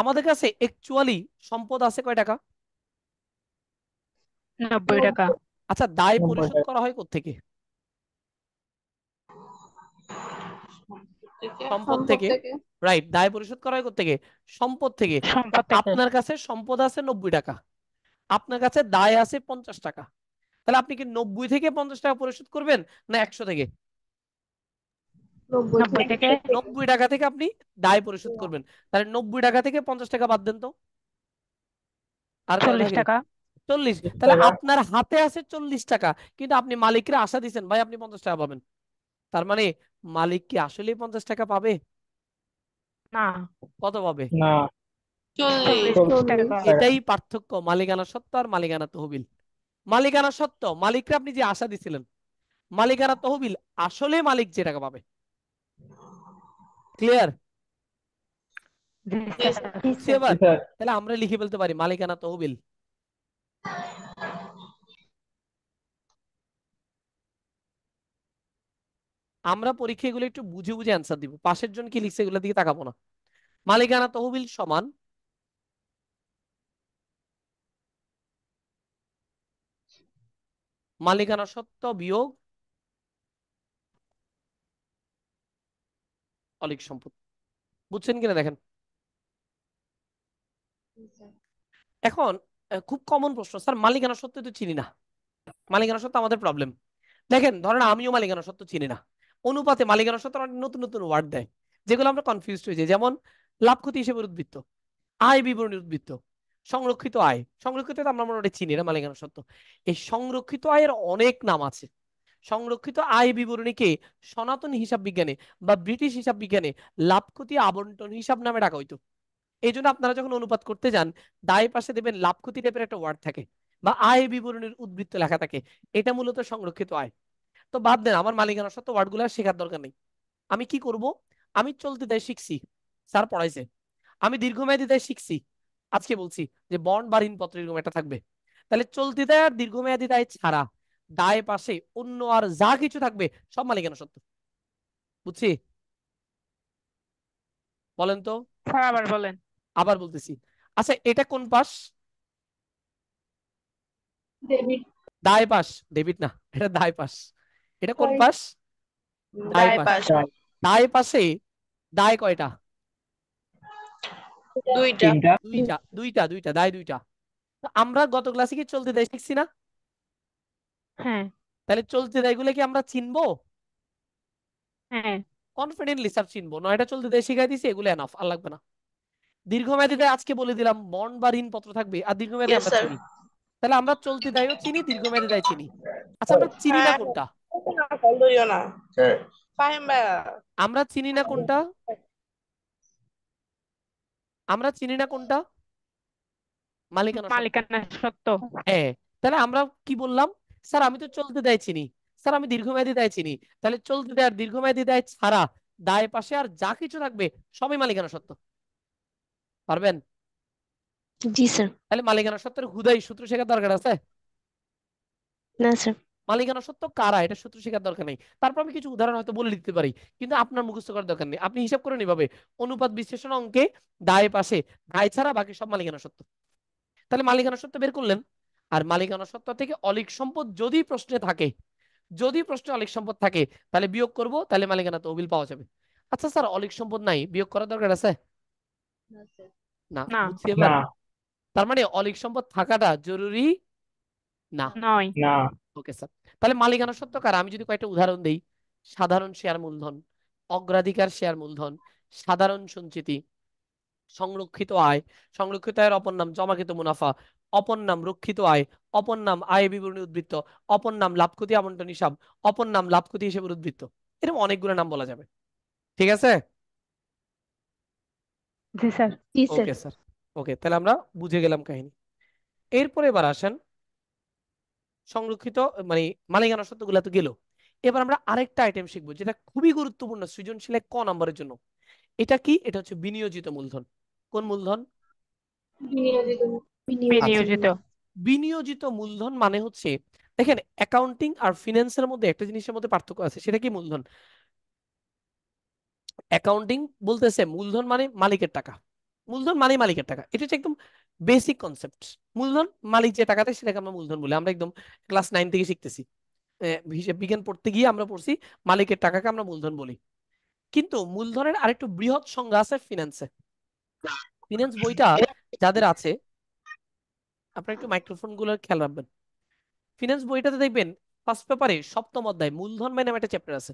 আমাদের কাছে অ্যাকচুয়ালি সম্পদ আছে কয় টাকা? 90 টাকা। আচ্ছা, দায় 90 পরিশোধ টাকা। করা হয় কোত্থেকে? সম্পদ সম্পদ থেকে। থেকে। রাইট, দায় পরিশোধ করা হয় কোত্থেকে? সম্পদ থেকে। সম্পদ থেকে। আপনার কাছে সম্পদ আছে 90 টাকা, আপনার কাছে দায় আছে 50 টাকা। তাহলে আপনি কি 90 থেকে 50 টাকা পরিশোধ করবেন, না 100 থেকে? 90 90 থেকে। 90 টাকা থেকে আপনি দায় পরিশোধ করবেন। তাহলে 90 টাকা থেকে 50 টাকা বাদ দেন তো, আর কয় 40 থাকে? টাকা। 40। 20 তাহলে টাকা। আপনার হাতে আছে 40 টাকা, কিন্তু আপনি মালিকরা আশা দিচ্ছেন ভাই আপনি 50 টাকা পাবেন। তার মানে মালিক কি আসলেই 50 টাকা পাবে? না, কত পাবে? না, 40 টাকা। 40 টাকা। এটাই পার্থক্য মালিকানা সত্ত্ব আর মালিকানা তহবিল। মালিকানা সত্ত্ব মালিকরা আপনি যে আশা দিছিলেন, মালিকানা তহবিল আসলে মালিক যে টাকা পাবে। ক্লিয়ার? জি স্যার। জি বুঝছি স্যার। এবার? জি স্যার। তাহলে আমরা লিখে ফেলতে পারি মালিকানা তহবিল। আমরা পরীক্ষা এগুলো একটু বুঝে বুঝে অ্যান্সার দিব, পাশের জন কি লিখছে এগুলোর দিকে তাকাবো না। মালিকানা তহবিল সমান মালিকানা সত্ত্ব বিয়োগ অলিক সম্পদ। বুঝছেন কিনা দেখেন। এখন খুব কমন প্রশ্ন, স্যার মালিকানা সত্ত্ব তো চিনি না, মালিকানা সত্ত্ব আমাদের প্রবলেম। দেখেন ধরেন আমিও মালিকানা সত্ত্ব চিনি না, অনুপাতে মালিকানা সত্ত্ব অনেক নতুন নতুন ওয়ার্ড দেয় যেগুলো আমরা কনফিউজ হয়ে যাই। যেমন লাভ ক্ষতি হিসেবে উদ্বৃত্ত, আয় বিবরণী উদ্বৃত্ত, সংরক্ষিত আয়। সংরক্ষিত তো আমরা মোটামুটি চিনি না মালিকানা সত্ত্ব। এই সংরক্ষিত আয়ের অনেক নাম আছে। সংরক্ষিত আয় বিবরণীকে সনাতন হিসাব বিজ্ঞানে বা ব্রিটিশ হিসাব বিজ্ঞানে লাভ ক্ষতি আবন্টন হিসাব নামে ডাকা হইতো। এই জন্য আপনারা যখন অনুপাত করতে যান, দায় পাশে দেখবেন লাভ ক্ষতি টাইপের একটা ওয়ার্ড থাকে বা আয় বিবরণীর উদ্বৃত্ত লেখা থাকে। এটা মূলত সংরক্ষিত আয়। তো বাদ দেন, আমার মালিকানা সত্ত্ব ওয়ার্ডগুলো শেখার দরকার নেই। আমি কি করব? আমি চলতি দায় শিখছি, স্যার পড়াইছে। আমি দীর্ঘমেয়াদী দায় শিখছি, আজকে বলছি যে বন্ড বা ঋণপত্র এরকম একটা থাকবে। তাহলে চলতি দায় আর দীর্ঘমেয়াদী দায় ছাড়া দায় পাশে অন্য আর যা কিছু থাকবে সব মালিকানা সত্ত্ব। বুঝছি? বলেন তো। স্যার আবার বলেন। আবার বলতেছি। আচ্ছা এটা কোন পাশ? ডেবিট। দায় পাশ। ডেবিট না, এটা দায় পাশ। এটা কোন সরি। পাশ? দায় দায় পাশ। পাশ। দায় পাশে দায় কয়টা? দুইটা। 3টা। দুইটা। দুইটা দুইটা দায় দুইটা। তো আমরা গত ক্লাসে কি চলতে দায় শিখছি না? হ্যাঁ। তাহলে চলতে দায়গুলো কি আমরা চিনবো? হ্যাঁ। কনফিডেন্টলি স্যার চিনবো। নয়টা চলতে দেয় শিখাই দিছি, এগুলো এনাফ, আর লাগবে না। দীর্ঘমেয়াদী দায় আজকে বলে দিলাম, বন্ড বা ঋণপত্র থাকবে, আর দীর্ঘমেয়াদী ইয়েস আমরা স্যার। চিনি। তাহলে আমরা চলতি দায়ও চিনি, দীর্ঘমেয়াদী দায় চিনি। আচ্ছা আমরা চিনি না হ্যাঁ। কোনটা? কল ধরিও না। ফাহিম ভাইয়া। আমরা চিনি না কোনটা? আমরা চিনি না কোনটা? মালিকানা সত্ত্ব। মালিকানা সত্ত্ব। হ্যাঁ। তাহলে আমরা কি বললাম? স্যার আমি তো চলতি দায় চিনি, স্যার আমি দীর্ঘমেয়াদী দায় চিনি। তাহলে চলতি দায় আর দীর্ঘমেয়াদী দায় ছাড়া দায় পাশে আর যা কিছু থাকবে সবই মালিকানা সত্ত্ব। পারবেন? জি স্যার। তাহলে মালিকানা সত্ত্বের হুদাই সূত্র শেখার দরকার আছে? না স্যার। মালিকানা সত্ত্ব কারা এটা সূত্র শেখার দরকার নেই। তারপর আমি কিছু উদাহরণ হয়তো বলে দিতে পারি, কিন্তু আপনার মুখস্থ করার দরকার নেই। আপনি হিসাব করে নিভাবে অনুপাত বিশ্লেষণ অঙ্কে দায় পাশে দায় ছাড়া বাকি সব মালিকানা সত্ত্ব। তাহলে মালিকানা সত্ত্ব বের করলেন। আর মালিকানা সত্ত্ব থেকে অলিক সম্পদ যদি প্রশ্নে থাকে, যদি প্রশ্নে অলিক সম্পদ থাকে তাহলে বিয়োগ করব, তাহলে মালিকানা তহবিল পাওয়া যাবে। আচ্ছা স্যার অলিক সম্পদ নাই, বিয়োগ করার দরকার আছে? না। না। বুঝছি না, এবার? তার মানে অলিক সম্পদ থাকাটা জরুরি না। নয়। না, ওকে স্যার। তাহলে মালিকানা সত্ত্ব কার আমি যদি কয়েকটা উদাহরণ দেই, সাধারণ শেয়ার মূলধন, অগ্রাধিকার শেয়ার মূলধন, সাধারণ সঞ্চিতি, সংরক্ষিত আয়, সংরক্ষিত আয়ের অপর নাম জমাকৃত মুনাফা, অপর নাম রক্ষিত আয়, অপর নাম আয় বিবরণী উদ্বৃত্ত, অপর নাম লাভ ক্ষতি আবন্টন হিসাব, অপর নাম লাভ ক্ষতি হিসেবে উদ্বৃত্ত। এরকম অনেকগুলো নাম বলা যাবে। ঠিক আছে? জি স্যার। জি স্যার। Okay sir. ওকে তাহলে আমরা বুঝে গেলাম কাহিনী। এরপরে এবার আসেন সংরক্ষিত মানে মালিকানা সত্ত্বগুলো তো গেল। এবার আমরা আরেকটা আইটেম শিখবো যেটা খুবই গুরুত্বপূর্ণ সৃজনশীলে ক নম্বরের জন্য। এটা কি? এটা হচ্ছে বিনিয়োজিত মূলধন। কোন মূলধন? বিনিয়োজিত। আচ্ছা বিনিয়োজিত। বিনিয়োজিত মূলধন মানে হচ্ছে, দেখেন অ্যাকাউন্টিং আর ফিনান্সের মধ্যে একটা জিনিসের মধ্যে পার্থক্য আছে, সেটা কি? মূলধন। অ্যাকাউন্টিং বলতেছে মূলধন মানে মালিকের টাকা, মূলধন মানে মালিকের টাকা। এটা হচ্ছে একদম বেসিক কনসেপ্ট। মূলধন মালিক যে টাকা দেয় সেটাকে আমরা মূলধন বলি। আমরা একদম ক্লাস 9 থেকে শিখতেছি, হিসেব বিজ্ঞান পড়তে গিয়ে আমরা পড়ছি মালিকের টাকাকে আমরা মূলধন বলি। কিন্তু মূলধনের আরেকটু বৃহৎ সংজ্ঞা আছে ফিনান্সে। ফিনান্স বইটা যাদের আছে আপনারা একটু মাইক্রোফোন গুলোর খেয়াল রাখবেন। ফিনান্স বইটাতে দেখবেন ফার্স্ট পেপারে সপ্তম অধ্যায় মূলধন ব্যয় নামে একটা চ্যাপ্টার আছে।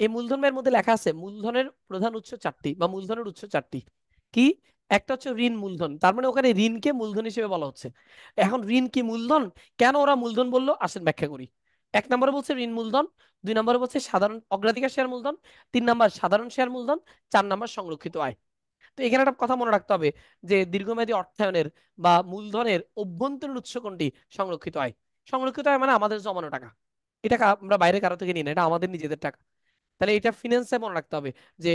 এই মূলধন ব্যয়ের মধ্যে লেখা আছে মূলধনের প্রধান উৎস চারটি বা মূলধনের উৎস চারটি। কি? একটা হচ্ছে ঋণ মূলধন, তার মানে ওখানে ঋণকে মূলধন হিসেবে বলা হচ্ছে। এখন ঋণ কি মূলধন, কেন ওরা মূলধন বললো, আসেন ব্যাখ্যা করি। এক নম্বরে বলছে ঋণ মূলধন, দুই নম্বরে বলছে সাধারণ অগ্রাধিকার শেয়ার মূলধন, তিন নম্বর সাধারণ শেয়ার মূলধন, চার নম্বর সংরক্ষিত আয়। তো এখানে একটা কথা মনে রাখতে হবে যে দীর্ঘমেয়াদী অর্থায়নের বা মূলধনের অভ্যন্তরীণ উৎস কোনটি? সংরক্ষিত আয়। সংরক্ষিত আয় মানে আমাদের জমানো টাকা, এটা আমরা বাইরে কারো থেকে নিই না, এটা আমাদের নিজেদের টাকা। তাহলে এটা ফিনান্সে মনে রাখতে হবে যে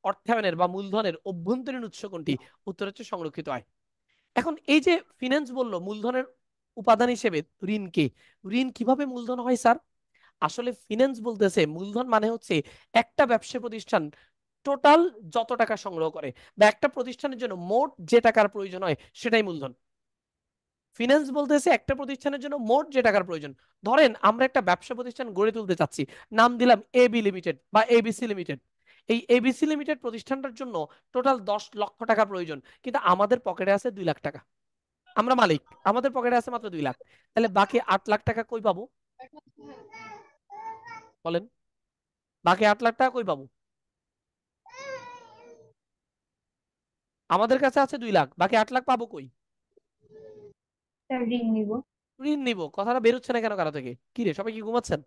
অর্থায়নের বা মূলধনের অভ্যন্তরীণ উৎস কোনটি? উত্তর হচ্ছে সংরক্ষিত আয়। এখন এই যে ফিনান্স বললো মূলধনের উপাদান হিসেবে ঋণকে, ঋণ কিভাবে মূলধন হয় স্যার? আসলে ফিনান্স বলতেছে মূলধন মানে হচ্ছে একটা ব্যবসা প্রতিষ্ঠান টোটাল যত টাকা সংগ্রহ করে বা একটা প্রতিষ্ঠানের জন্য মোট যে টাকার প্রয়োজন হয় সেটাই মূলধন। ফিনান্স বলতেছে একটা প্রতিষ্ঠানের জন্য মোট যে টাকার প্রয়োজন। ধরেন আমরা একটা ব্যবসা প্রতিষ্ঠান গড়ে তুলতে চাচ্ছি, নাম দিলাম এবি লিমিটেড বা এবিসি লিমিটেড। এই এবিসি লিমিটেড প্রতিষ্ঠানটার জন্য টোটাল 10 লক্ষ টাকা প্রয়োজন, কিন্তু আমাদের পকেটে আছে 2 লাখ টাকা। আমরা মালিক, আমাদের পকেটে আছে মাত্র 2 লাখ। তাহলে বাকি 8 লাখ টাকা কই পাবো বলেন? বাকি 8 লাখ টাকা কই পাবো? আমাদের কাছে আছে 2 লাখ, বাকি 8 লাখ পাবো কই? ঋণ নিব। ঋণ নিব। কথাটা বেরোচ্ছে না কেন কারো থেকে? কি রে, সবাই কি ঘুমাচ্ছেন?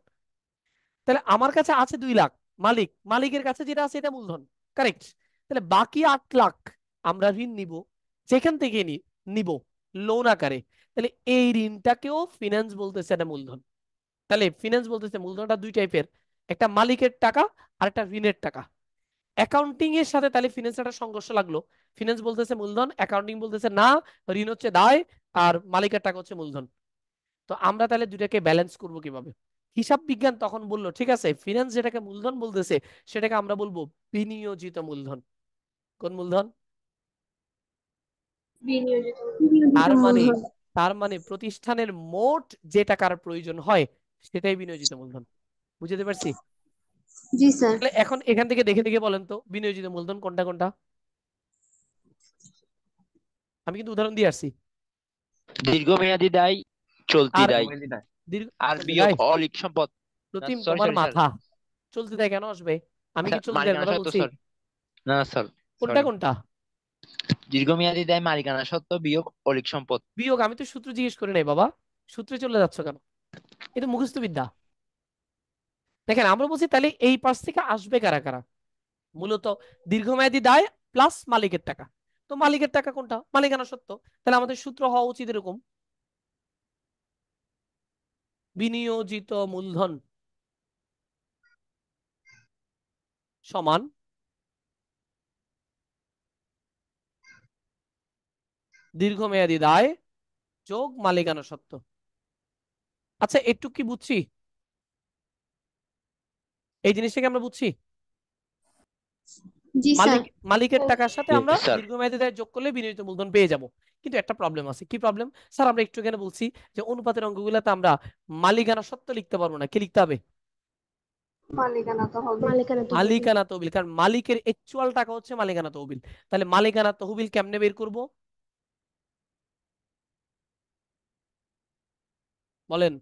তাহলে আমার কাছে আছে 2 লাখ, মালিক, মালিকের কাছে যেটা আছে এটা মূলধন, কারেক্ট। তাহলে বাকি 8 লাখ আমরা ঋণ নিব, যেখান থেকে নিব লোন আকারে। তাহলে এই ঋণটাকেও ফিনান্স বলতেছে এটা মূলধন। তাহলে ফিনান্স বলতেছে মূলধনটা দুই টাইপের, একটা মালিকের টাকা আর একটা ঋণের টাকা। অ্যাকাউন্টিং এর সাথে তাহলে ফিনান্স একটা সংঘর্ষ লাগলো। ফিনান্স বলতেছে মূলধন, অ্যাকাউন্টিং বলতেছে না, ঋণ হচ্ছে দায় আর মালিকের টাকা হচ্ছে মূলধন। তো আমরা তাহলে দুটাকে ব্যালেন্স করব কিভাবে? হিসাব বিজ্ঞান তখন বললো ঠিক আছে, ফিনান্স যেটাকে মূলধন বলতেছে সেটাকে আমরা বলবো বিনিয়োজিত মূলধন। কোন মূলধন? বিনিয়োজিত তার মানে মূলধন। প্রতিষ্ঠানের মোট যে টাকার প্রয়োজন হয় সেটাই বিনিয়োজিত মূলধন। বুঝতে পারছি? জি স্যার। তাহলে এখন এখান থেকে দেখে দেখে বলেন তো বিনিয়োজিত মূলধন কোনটা কোনটা? আমি কিন্তু উদাহরণ দিয়ে আসছি। দীর্ঘমেয়াদী দায়, চলতি আর দায়, দীর্ঘমেয়াদী দায়। দীর্ঘ আর চলতি বিয়োগ দায়। অলিক সম্পদ। প্রতিম সরি তোমার সরি স্যার, মাথা, চলতি দায় কেন আসবে? আমি আচ্ছা কি চলতি দায়ের মালিকানা কথা সত্ত্ব বলছি? স্যার। না স্যার, কোনটা সরি। কোনটা? দীর্ঘমেয়াদী দায় মালিকানা সত্ত্ব বিয়োগ অলিক সম্পদ। বিয়োগ? আমি তো সূত্র জিজ্ঞেস করি নাই বাবা, সূত্রে চলে যাচ্ছ কেন? এটা মুখস্থ বিদ্যা। দেখেন আমরা বলছি তাহলে এই পাশ থেকে আসবে কারা কারা? মূলত দীর্ঘমেয়াদী দায় প্লাস মালিকের টাকা। তো মালিকের টাকা কোনটা? মালিকানা সত্ত্ব। তাহলে আমাদের সূত্র হওয়া উচিত এরকম, বিনিয়োজিত মূলধন সমান দীর্ঘমেয়াদী দায় যোগ মালিকানা সত্ত্ব। আচ্ছা একটু কি বুঝছি? এই জিনিসটাকে আমরা বুঝছি? জি স্যার। মালিক, মালিকের টাকার সাথে জি আমরা স্যার। দীর্ঘমেয়াদী দায় যোগ করলে বিনিয়োজিত মূলধন পেয়ে যাব। কিন্তু একটা প্রবলেম আছে। কি প্রবলেম স্যার? আমরা একটু এখানে বলছি যে অনুপাতের অঙ্কগুলোতে আমরা মালিকানা সত্ত্ব লিখতে পারবো না, কি লিখতে হবে? মালিকানা তো হবে। মালিকানা তহবিল, কারণ মালিকের অ্যাকচুয়াল টাকা হচ্ছে মালিকানা তহবিল। তাহলে মালিকানা তহবিল কেমনে বের করব বলেন?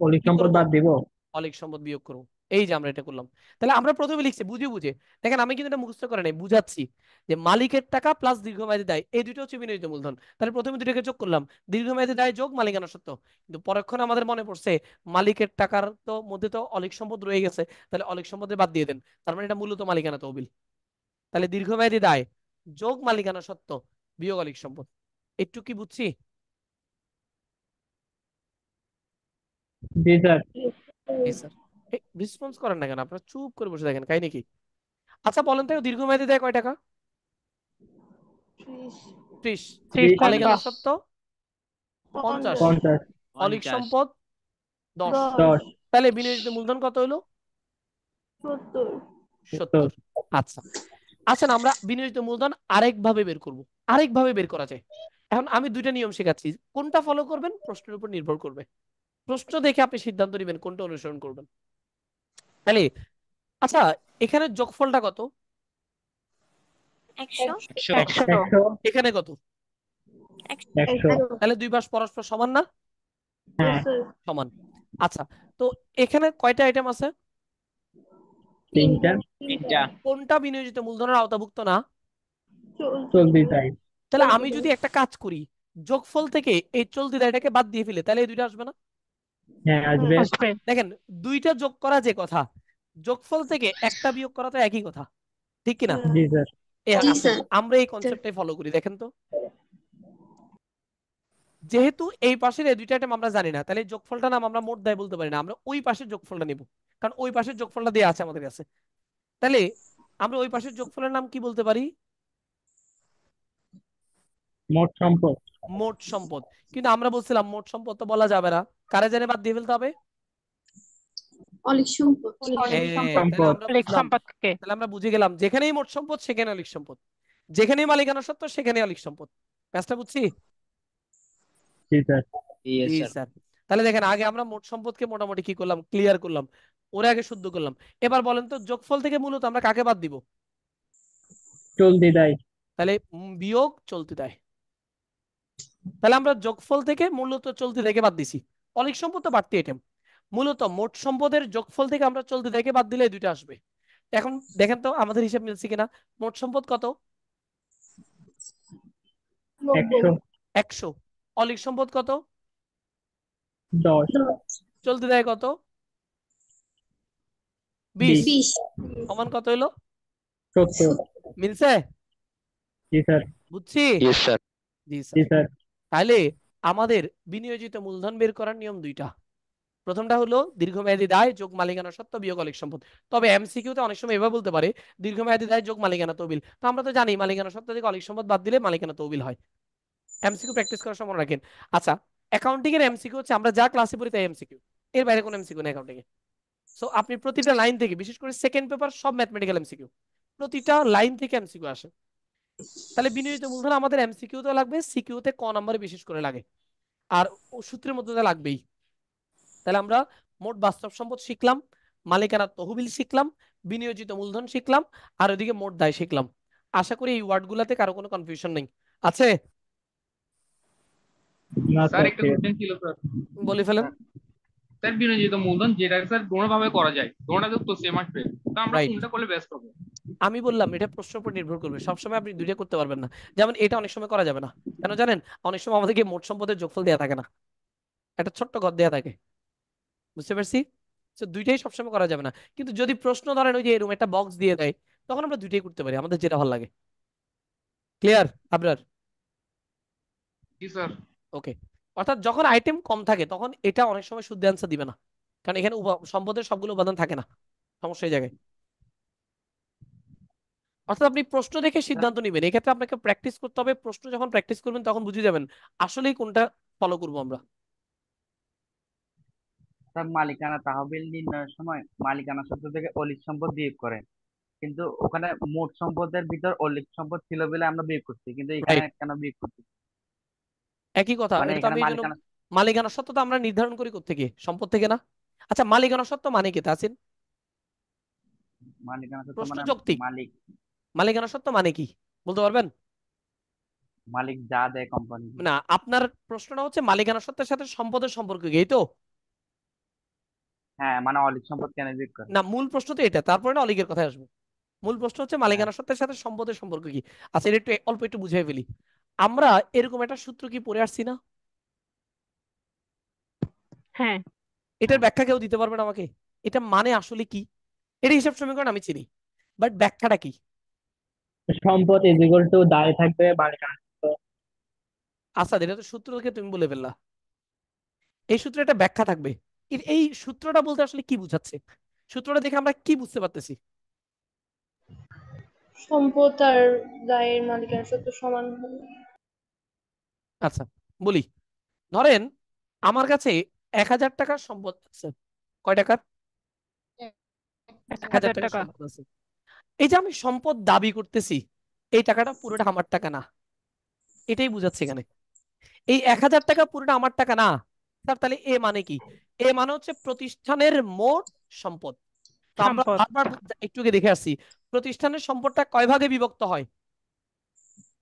অলিক কি সম্পদ করব? বাদ দিব। অলিক সম্পদ বিয়োগ করব। এই যে আমরা এটা করলাম। তাহলে আমরা প্রথমে লিখছি বুঝে বুঝে, দেখেন আমি কিন্তু এটা মুখস্থ করে নাই, বুঝাচ্ছি যে মালিকের টাকা প্লাস দীর্ঘমেয়াদী দায় এই দুটো হচ্ছে বিনিয়োজিত মূলধন। তাহলে প্রথমে দুটোকে যোগ করলাম, দীর্ঘমেয়াদী দায় যোগ মালিকানা সত্ত্ব। কিন্তু পরক্ষণে আমাদের মনে পড়ছে মালিকের টাকার তো মধ্যে তো অলিক সম্পদ রয়ে গেছে, তাহলে অলিক সম্পদে বাদ দিয়ে দেন। তার মানে এটা মূলত মালিকানা তহবিল। তাহলে দীর্ঘমেয়াদী দায় যোগ মালিকানা সত্ত্ব বিয়োগ অলিক সম্পদ। একটু কি বুঝছি? জি স্যার। জি স্যার। রেসপন্স করেন না কেন? আপনারা চুপ করে বসে দেখেন, কাই নাকি? আচ্ছা বলেন তো দীর্ঘমেয়াদী দেয় কয় টাকা? 30। 30 টাকা। মালিকানা সত্ত্ব 50। 50। অলিক 50। সম্পদ 10। 10। তাহলে বিনিয়োজিত মূলধন কত হলো? 70। 70। আচ্ছা, আচ্ছা আমরা বিনিয়োজিত মূলধন আরেকভাবে বের করব, আরেকভাবে বের করা যায়। এখন আমি দুইটা নিয়ম শেখাচ্ছি, কোনটা ফলো করবেন প্রশ্নের উপর নির্ভর করবে। প্রশ্ন দেখে আপনি সিদ্ধান্ত নেবেন কোনটা অনুসরণ করবেন। তাহলে আচ্ছা, এখানে যোগফলটা কত? 100 100। 100। 100। এখানে কত? 100। তাহলে দুই পাশ পরস্পর সমান না? হ্যাঁ। সমান। আচ্ছা, তো এখানে কয়টা আইটেম আছে? তিনটা। তিনটা। কোনটা বিনিয়োজিত মূলধনের আওতাভুক্ত না? চলতি দায়। তাহলে আমি যদি একটা কাজ করি, যোগফল থেকে এই চলতি দায়টাকে বাদ দিয়ে ফেলি, তাহলে এই দুইটা আসবে না? হ্যাঁ আসবে। আসবে। দেখেন, দুইটা যোগ করা যে কথা, যোগফল থেকে একটা বিয়োগ করা তো একই কথা, ঠিক কিনা? জি স্যার। জি স্যার। আমরা এই কনসেপ্টটাই ফলো করি। দেখেন তো, যেহেতু এই পাশের এই দুইটা আইটেম আমরা জানি না, তাহলে এই যোগফলটা নাম আমরা মোট দায় বলতে পারি না, আমরা ওই পাশের যোগফলটা নিব, কারণ ওই পাশের যোগফলটা দেওয়া আছে আমাদের কাছে। তাহলে আমরা ওই পাশের যোগফলের নাম কি বলতে পারি? মোট সম্পদ। মোট সম্পদ। কিন্তু আমরা বলছিলাম মোট সম্পদ তো বলা যাবে না, কারে জানে বাদ দিয়ে ফেলতে হবে? অলিক সম্পদ। হ্যাঁ, সম্পদ। তাহলে আমরা অলিক বুঝলাম, সম্পদকে। তাহলে আমরা বুঝে গেলাম যেখানেই মোট সম্পদ সেখানে অলিক সম্পদ, যেখানেই মালিকানা সত্ত্ব সেখানে অলিক সম্পদ। কাজটা বুঝছি? জি স্যার। ইয়েস জি স্যার। স্যার। তাহলে দেখেন, আগে আমরা মোট সম্পদকে মোটামুটি কি করলাম, ক্লিয়ার করলাম, ওরে আগে শুদ্ধ করলাম। এবার বলেন তো, যোগফল থেকে মূলত আমরা কাকে বাদ দিব? চলতি দায়। তাহলে বিয়োগ চলতি দায়। তাহলে আমরা যোগফল থেকে মূলত চলতি দায়কে বাদ দিছি। অলিক সম্পদ তো বাড়তি আইটেম, মূলত মোট সম্পদের যোগফল থেকে আমরা চলতি দায়কে বাদ দিলে এই দুইটা আসবে। এখন দেখেন তো আমাদের হিসাব মিলছে কিনা। মোট সম্পদ কত? 100। 100। অলিক সম্পদ কত? 10। চলতি দায় কত? 20। 20। সমান কত হইলো? 70। মিলছে? জি স্যার। বুঝছি? Yes sir. জি জি স্যার। স্যার। তাহলে আমাদের বিনিয়োজিত মূলধন বের করার নিয়ম দুইটা। প্রথমটা হলো দীর্ঘমেয়াদী দায় যোগ মালিকানা সত্ত্ব বিয়োগ অলিক সম্পদ। তবে এমসিকিউতে অনেক সময় এভাবে বলতে পারে দীর্ঘমেয়াদী দায় যোগ মালিকানা তহবিল, তো আমরা তো জানি মালিকানা সত্ত্ব থেকে অলিক সম্পদ বাদ দিলে মালিকানা তহবিল হয়। এমসিকিউ প্র্যাকটিস করার সময় রাখেন। আচ্ছা, অ্যাকাউন্টিং এর এমসিকিউ হচ্ছে আমরা যা ক্লাসে পড়ি তাই এমসিকিউ, এর বাইরে কোনো এমসিকিউ নেই অ্যাকাউন্টিং এ। সো আপনি প্রতিটা লাইন থেকে, বিশেষ করে সেকেন্ড পেপার সব ম্যাথমেটিক্যাল এমসিকিউ, প্রতিটা লাইন থেকে এমসিকিউ আসে। তাহলে বিনিয়োজিত মূলধন আমাদের এমসিকিউ তো লাগবে, সিকিউ তে ক নম্বরে বিশেষ করে লাগে, আর সূত্রের মধ্যে তো লাগবেই। তাহলে আমরা মোট বাস্তব সম্পদ শিখলাম, মালিকানা তহবিল শিখলাম, বিনিয়োজিত মূলধন শিখলাম, আর ওইদিকে মোট দায় শিখলাম। আশা করি এই ওয়ার্ডগুলোতে কারো কোনো কনফিউশন নেই, আছে? না স্যার স্যার। একটা কোশ্চেন ছিল স্যার। বলে ফেলেন। স্যার বিনিয়োজিত মূলধন যেটা স্যার কোনোভাবে করা যায়, কোনটা তো সেম আসবে, তো আমরা রাইট, কোনটা করলে বেস্ট হবে? আমি বললাম এটা প্রশ্নের উপর নির্ভর করবে, সবসময় আপনি দুইটা করতে পারবেন না। যেমন এটা অনেক সময় করা যাবে না, কেন জানেন? অনেক সময় আমাদেরকে মোট সম্পদের যোগফল দেওয়া থাকে না, একটা ছোট্ট ঘর দেওয়া থাকে, বুঝতে পারছি? তো দুইটাই সবসময় করা যাবে না, কিন্তু যদি প্রশ্ন ধরেন ওই যে এরকম একটা বক্স দিয়ে দেয়, তখন আমরা দুইটাই করতে পারি, আমাদের যেটা ভালো লাগে। ক্লিয়ার আপনার? জি স্যার। ওকে। অর্থাৎ যখন আইটেম কম থাকে তখন এটা অনেক সময় শুদ্ধ অ্যান্সার দিবে না, কারণ এখানে সম্পদের সবগুলো উপাদান থাকে না, সমস্যা এই জায়গায়। অর্থাৎ আপনি প্রশ্ন দেখে সিদ্ধান্ত নেবেন, এক্ষেত্রে আপনাকে প্র্যাকটিস করতে হবে। প্রশ্ন যখন প্র্যাকটিস করবেন তখন বুঝে যাবেন আসলেই কোনটা ফলো করবো আমরা। স্যার মালিকানা তহবিল নির্ণয়ের সময় মালিকানা সত্ত্ব থেকে অলিক সম্পদ বিয়োগ করেন, কিন্তু ওখানে মোট সম্পদের ভিতর অলিক সম্পদ ছিল বলে আমরা বিয়োগ করছি, কিন্তু এখানে রাইট, কেন বিয়োগ করছি? একই কথা। মানে এটা তো এখানে আমি এই জন্য মালিকানা মালিকানা সত্ত্ব তো আমরা নির্ধারণ করি কোত্থেকে? সম্পদ থেকে না? আচ্ছা, মালিকানা সত্ত্ব মানে কি তা আছেন? মালিকানা সত্ত্ব প্রশ্ন মানে যৌক্তিক। মালিক মালিকানা সত্ত্ব মানে কি বলতে পারবেন? মালিক যা দেয় কোম্পানি। না, আপনার প্রশ্নটা হচ্ছে মালিকানা সত্ত্বের সাথে সম্পদের সম্পর্ক কি, এই তো? হ্যাঁ, মানে অলিক সম্পদ কেন বিয়োগ করে? না, মূল প্রশ্ন তো এটা, তারপরে না অলিগের কথায় আসবো। মূল প্রশ্ন হচ্ছে হ্যাঁ। মালিকানা সত্ত্বের সাথে সম্পদের সম্পর্ক কি। আচ্ছা, এটা একটু অল্প একটু বুঝিয়ে ফেলি। আমরা এরকম একটা সূত্র কি পড়ে আসছি না? হ্যাঁ। এটার ব্যাখ্যা কেউ দিতে পারবেন আমাকে? এটা মানে আসলে কি? এটা হিসাব সমীকরণ আমি চিনি, বাট ব্যাখ্যাটা কি? সম্পদ ইজ ইকুয়াল টু দায় থাকবে মালিকানা সত্ত্ব। আচ্ছা, এটা তো সূত্রকে তুমি বলে ফেললা, এই সূত্রে একটা ব্যাখ্যা থাকবে। এই সূত্রটা বলতে আসলে কি বুঝাচ্ছে? সূত্রটা দেখে আমরা কি বুঝতে পারতেছি? সম্পদ আর দায়ের মালিকানা সত্ত্ব সমান হবে। আচ্ছা, বলি, ধরেন আমার কাছে 1000 টাকার সম্পদ আছে। কয় টাকার? 1000 1000 টাকার টাকা। সম্পদ আছে। এই যে আমি সম্পদ দাবি করতেছি, এই টাকাটা পুরোটা আমার টাকা না, এটাই বুঝাচ্ছে এখানে। এই 1000 টাকা পুরোটা আমার টাকা না স্যার, তাহলে এ মানে কি? এ মানে হচ্ছে প্রতিষ্ঠানের মোট সম্পদ। তো আমরা সম্পদ। বারবার একটু আগে দেখে আসছি, প্রতিষ্ঠানের সম্পদটা কয় ভাগে বিভক্ত হয়?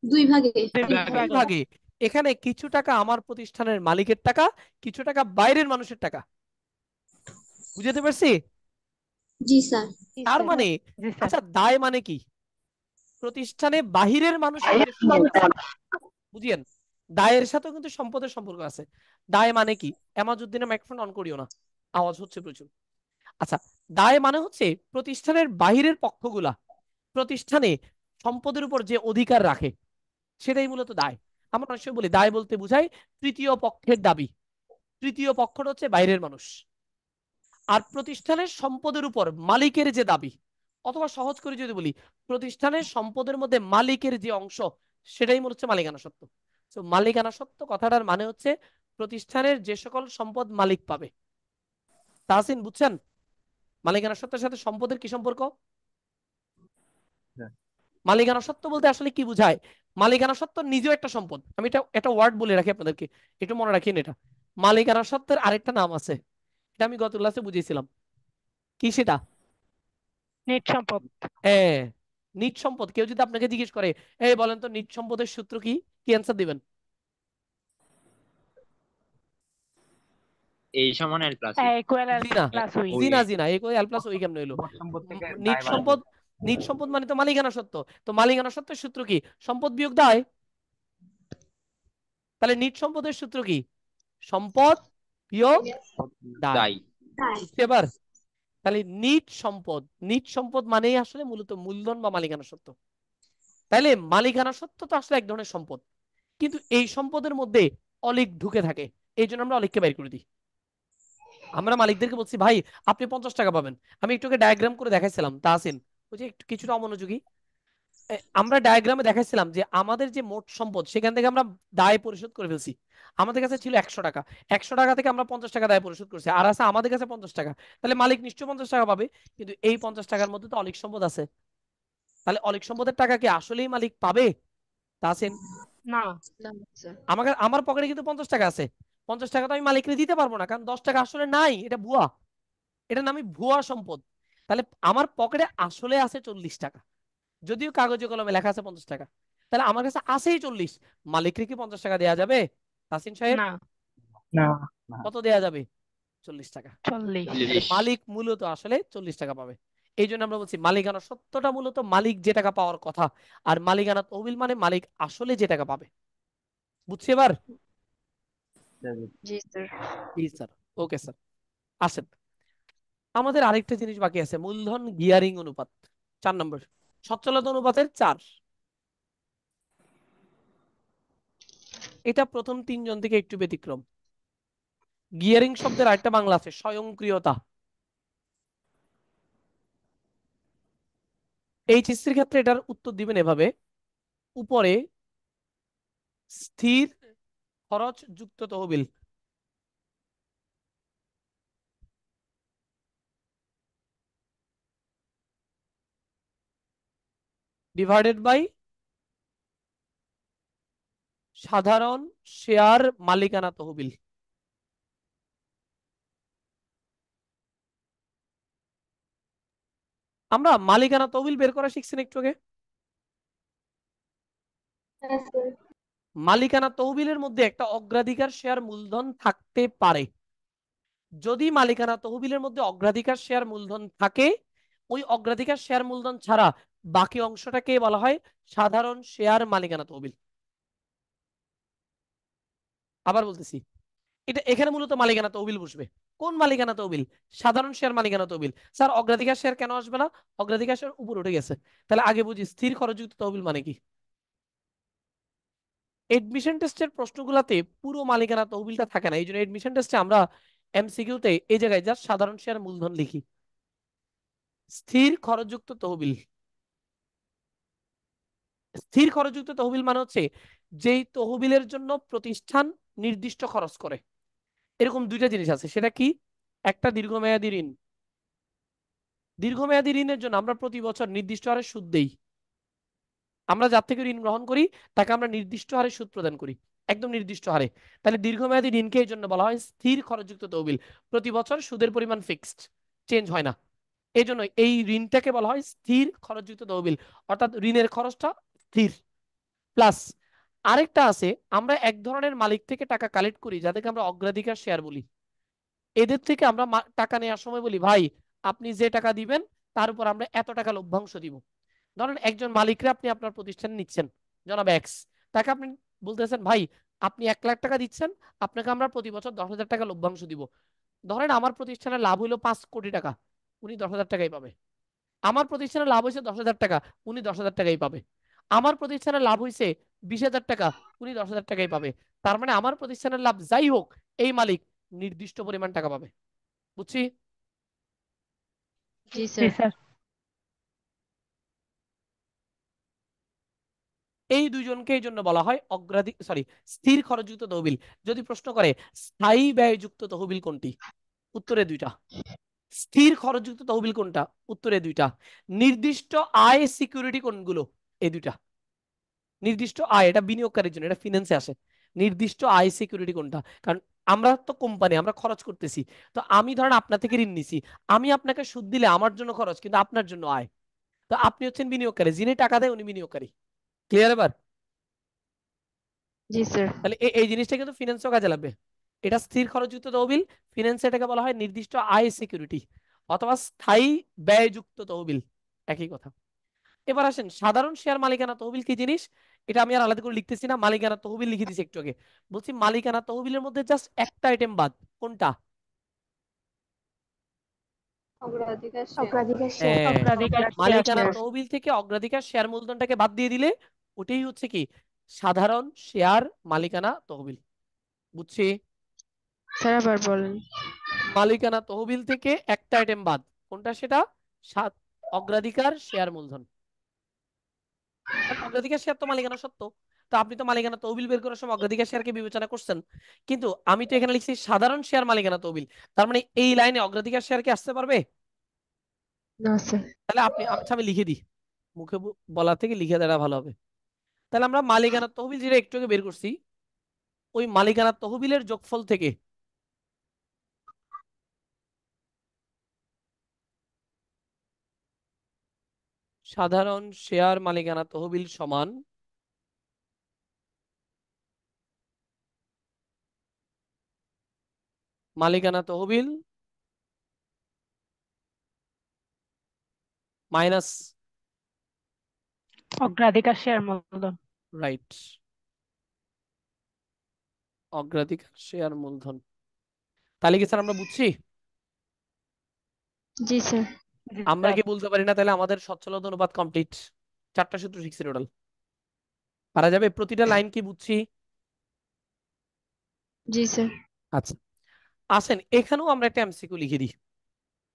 2 ভাগে। 2 দুই ভাগে। ভাগে। এখানে কিছু টাকা আমার প্রতিষ্ঠানের মালিকের টাকা, কিছু টাকা বাইরের মানুষের টাকা। বুঝতে পারছি? জি স্যার। তার মানে জি স্যার। আচ্ছা, দায় মানে কি? প্রতিষ্ঠানে বাহিরের মানুষের যে সম্পদ আছে, বুঝিয়েন, দায়ের সাথেও কিন্তু সম্পদের সম্পর্ক আছে। দায় মানে কি? এমাজউদ্দিনের মাইক্রোফোন অন করিও না, আওয়াজ হচ্ছে প্রচুর। আচ্ছা, দায় মানে হচ্ছে প্রতিষ্ঠানের বাহিরের পক্ষগুলা প্রতিষ্ঠানে সম্পদের উপর যে অধিকার রাখে, সেটাই মূলত দায়। আমরা অনেক সময় বলি দায় বলতে বোঝায় তৃতীয় পক্ষের দাবি। তৃতীয় পক্ষটা হচ্ছে বাইরের মানুষ। আর প্রতিষ্ঠানের সম্পদের উপর মালিকের যে দাবি, অথবা সহজ করে যদি বলি, প্রতিষ্ঠানের সম্পদের মধ্যে মালিকের যে অংশ, সেটাই মনে হচ্ছে মালিকানা সত্ত্ব। তো মালিকানা সত্ত্ব কথাটার মানে হচ্ছে প্রতিষ্ঠানের যে সকল সম্পদ মালিক পাবে। তাহসিন, বুঝছেন মালিকানা সত্ত্বের সাথে সম্পদের কি সম্পর্ক? মালিকানা সত্ত্ব বলতে আসলে কি বুঝায়? মালিকানা সত্ত্ব নিজেও একটা সম্পদ। আমি এটা একটা ওয়ার্ড বলে রাখি আপনাদেরকে, একটু মনে রাখেন এটা। মালিকানা সত্ত্বের আরেকটা নাম আছে, এটা আমি গত ক্লাসে বুঝিয়েছিলাম। কি সেটা? নিট সম্পদ। হ্যাঁ, নিজ সম্পদ। কেউ যদি আপনাকে জিজ্ঞেস করে, এই বলেন তো নিজ সম্পদের সূত্র কি, কি অ্যান্সার দিবেন? এই সমান এল প্লাস এ ইকুয়াল এল জি না, প্লাস ওই। জি না, জি না, এই এল প্লাস ওই কেমন হইলো? মোট সম্পদ থেকে নিজ দায় বাদ সম্পদ, দিই। নিজ সম্পদ মানে তো মালিকানা সত্ত্ব। তো মালিকানা সত্ত্বের সূত্র কি? সম্পদ বিয়োগ দায়। তাহলে নিজ সম্পদের সূত্র কি? সম্পদ বিয়োগ দায়। দায়। বুঝতে এবার? তাহলে নিজ সম্পদ, নিজ সম্পদ মানেই আসলে মূলত মূলধন বা মালিকানা সত্ত্ব। তাহলে মালিকানা সত্ত্ব তো আসলে এক ধরনের সম্পদ, কিন্তু এই সম্পদের মধ্যে অলিক ঢুকে থাকে, এই জন্য আমরা অলিককে বের করে দিই। আমরা মালিকদেরকে বলছি, ভাই আপনি 50 টাকা পাবেন। আমি একটু ডায়াগ্রাম করে দেখাইছিলাম, তাহসিন ওই যে একটু কিছুটা অমনোযোগী। আমরা ডায়াগ্রামে দেখাইছিলাম যে আমাদের যে মোট সম্পদ, সেখান থেকে আমরা দায় পরিশোধ করে ফেলছি। আমাদের কাছে ছিল 100 টাকা, 100 টাকা থেকে আমরা 50 টাকা দায় পরিশোধ করছি, আর আছে আমাদের কাছে 50 টাকা। তাহলে মালিক নিশ্চয়ই 50 টাকা পাবে, কিন্তু এই 50 টাকার মধ্যে তো অলিক সম্পদ আছে। তাহলে অলিক সম্পদের টাকা কি আসলেই মালিক পাবে? তাহসিন, না। আমাকে, আমার পকেটে কিন্তু 50 টাকা আছে, 50 টাকা তো আমি মালিককে দিতে পারবো না, কারণ 10 টাকা আসলে নাই, এটা ভুয়া, এটার নামই ভুয়া সম্পদ। তাহলে আমার পকেটে আসলে আছে 40 টাকা, যদিও কাগজে কলমে লেখা আছে 50 টাকা। তাহলে আমার কাছে আছেই 40, মালিককে কি 50 টাকা দেওয়া যাবে? তাসিন সাহেব, না। না। কত দেওয়া যাবে? 40 টাকা। 40। তাহলে মালিক মূলত আসলে 40 টাকা পাবে। এই জন্য আমরা বলছি মালিকানা সত্যটা মূলত মালিক যে টাকা পাওয়ার কথা, আর মালিকানা তহবিল মানে মালিক আসলে যে টাকা পাবে। বুঝছি এবার? জি স্যার। জি স্যার, ওকে স্যার। আসেন, আমাদের আরেকটা জিনিস বাকি আছে, মূলধন গিয়ারিং অনুপাত, 4 নম্বর, সচ্ছলতা অনুপাতের 4। এটা প্রথম 3জন থেকে একটু ব্যতিক্রম। গিয়ারিং শব্দের আরেকটা বাংলা আছে, স্বয়ংক্রিয়তা। এইচএসসির ক্ষেত্রে এটার উত্তর দিবেন এভাবে: উপরে স্থির খরচ যুক্ত তহবিল, ডিভাইডেড বাই সাধারণ শেয়ার মালিকানা তহবিল। আমরা মালিকানা তহবিল বের করা শিখছি না একটু আগে? হ্যাঁ স্যার। মালিকানা তহবিলের মধ্যে একটা অগ্রাধিকার শেয়ার মূলধন থাকতে পারে। যদি মালিকানা তহবিলের মধ্যে অগ্রাধিকার শেয়ার মূলধন থাকে, ওই অগ্রাধিকার শেয়ার মূলধন ছাড়া বাকি অংশটাকে বলা হয় সাধারণ শেয়ার মালিকানা তহবিল। আবার বলতেছি, এটা এখানে মূলত মালিকানা তহবিল বসবে। কোন মালিকানা তহবিল? সাধারণ শেয়ার মালিকানা তহবিল। স্যার অগ্রাধিকার শেয়ার কেন আসবে না? অগ্রাধিকার শেয়ার উপর উঠে গেছে। তাহলে আগে বুঝি স্থির খরচযুক্ত তহবিল মানে কি। এডমিশন টেস্টের প্রশ্নগুলোতে পুরো মালিকানা তহবিলটা থাকে না, এই জন্য এডমিশন টেস্টে আমরা এমসিকিউতে এই জায়গায় জাস্ট সাধারণ শেয়ার মূলধন লিখি। স্থির খরচযুক্ত তহবিল, স্থির খরচযুক্ত তহবিল মানে হচ্ছে যেই তহবিলের জন্য প্রতিষ্ঠান নির্দিষ্ট খরচ করে। এরকম দুইটা জিনিস আছে, সেটা কি? একটা দীর্ঘমেয়াদী ঋণ। দীর্ঘমেয়াদী ঋণের জন্য আমরা প্রতি বছর নির্দিষ্ট হারে সুদ দেই। আমরা যার থেকে ঋণ গ্রহণ করি তাকে আমরা নির্দিষ্ট হারে সুদ প্রদান করি, একদম নির্দিষ্ট হারে। তাহলে দীর্ঘমেয়াদী ঋণকে এই জন্য বলা হয় স্থির খরচযুক্ত তহবিল। প্রতি বছর সুদের পরিমাণ ফিক্সড, চেঞ্জ হয় না, এই জন্য এই ঋণটাকে বলা হয় স্থির খরচযুক্ত তহবিল, অর্থাৎ ঋণের খরচটা স্থির। প্লাস আরেকটা আছে, আমরা এক ধরনের মালিক থেকে টাকা কালেক্ট করি যাদেরকে আমরা অগ্রাধিকার শেয়ার বলি। এদের থেকে আমরা টাকা নেওয়ার সময় বলি, ভাই আপনি যে টাকা দিবেন তার উপর আমরা এত টাকা লভ্যাংশ দিব। ধরেন একজন মালিকরা আপনি আপনার প্রতিষ্ঠানে নিচ্ছেন, জনাব এক্স, তাকে আপনি বলতেছেন ভাই আপনি 1 লাখ টাকা দিচ্ছেন, আপনাকে আমরা প্রতি বছর 10,000 টাকা লভ্যাংশ দিব। ধরেন আমার প্রতিষ্ঠানের লাভ হইলো 5 কোটি টাকা, উনি 10,000 টাকাই পাবে। আমার প্রতিষ্ঠানের লাভ হয়েছে 10,000 টাকা, উনি 10,000 টাকাই পাবে। আমার প্রতিষ্ঠানের লাভ হয়েছে 20,000 টাকা, উনি 10,000 টাকাই পাবে। তার মানে আমার প্রতিষ্ঠানের লাভ যাই হোক, এই মালিক নির্দিষ্ট পরিমাণ টাকা পাবে। বুঝছি? জি জি স্যার। স্যার। এই দুইজনকে এই জন্য বলা হয় স্থির খরচযুক্ত তহবিল। যদি প্রশ্ন করে স্থায়ী ব্যয়যুক্ত তহবিল কোনটি, উত্তরে দুইটা। স্থির খরচযুক্ত তহবিল কোনটা, উত্তরে দুইটা। নির্দিষ্ট আয় সিকিউরিটি কোনগুলো, এই দুইটা। নির্দিষ্ট আয় এটা বিনিয়োগকারীর জন্য, এটা ফিনান্সে আসে। নির্দিষ্ট আয় সিকিউরিটি কোনটা, কারণ আমরা তো কোম্পানি, আমরা খরচ করতেছি। তো আমি ধরেন আপনার থেকে ঋণ নিছি, আমি আপনাকে সুদ দিলে আমার জন্য খরচ, কিন্তু আপনার জন্য আয়। তো আপনি হচ্ছেন বিনিয়োগকারী, যিনি টাকা দেয় উনি বিনিয়োগকারী। ক্লিয়ার এবার? জি স্যার। তাহলে এই জিনিসটা কিন্তু ফিনান্সও কাজে লাগবে। এটা স্থির খরচযুক্ত তহবিল, ফিনান্সে এটাকে বলা হয় নির্দিষ্ট আয় সিকিউরিটি অথবা স্থায়ী ব্যয়যুক্ত তহবিল, একই কথা। এবার আসেন সাধারণ শেয়ার মালিকানা তহবিল কি জিনিস, এটা আমি আর আলাদা করে লিখতেছি না, মালিকানা তহবিল লিখে দিছি একটু আগে। বলছি মালিকানা তহবিলের মধ্যে জাস্ট একটা আইটেম বাদ, কোনটা? অগ্রাধিকার শেয়ার। অগ্রাধিকার শেয়ার। হ্যাঁ, অগ্রাধিকার মালিকানা শেয়ার। তহবিল থেকে অগ্রাধিকার শেয়ার মূলধনটাকে বাদ দিয়ে দিলে ওটাই হচ্ছে কি সাধারণ শেয়ার মালিকানা তহবিল। বুঝছি? স্যার আবার বলেন। মালিকানা তহবিল থেকে একটা আইটেম বাদ, কোনটা সেটা? অগ্রাধিকার শেয়ার মূলধন। কারণ অগ্রাধিকার শেয়ার তো মালিকানা সত্ত্ব, তো আপনি তো মালিকানা তহবিল বের করার সময় অগ্রাধিকার শেয়ারকে বিবেচনা করছেন। কিন্তু আমি তো এখানে লিখছি সাধারণ শেয়ার মালিকানা তহবিল, তার মানে এই লাইনে অগ্রাধিকার শেয়ার কি আসতে পারবে? না স্যার। তাহলে আচ্ছা আমি লিখে দিই, মুখে বলা থেকে লিখে দেওয়া ভালো হবে। তাহলে আমরা মালিকানা তহবিল যেটা একটু আগে বের করছি, ওই মালিকানা তহবিলের যোগফল থেকে সাধারণ শেয়ার মালিকানা তহবিল সমান মালিকানা তহবিল মাইনাস, অগ্রাধিকার শেয়ার মূলধন। রাইট, অগ্রাধিকার শেয়ার মূলধন। তাহলে কি স্যার আমরা বুঝছি? জি স্যার। আমরা কি বলতে পারি না তাহলে আমাদের সচ্ছলতা অনুপাত কমপ্লিট? 4টা সূত্র শিখছি টোটাল, পারা যাবে? প্রতিটা লাইন কি বুঝছি? জি স্যার। আচ্ছা আসেন এখানেও আমরা একটা এমসিকিউ লিখে দিই,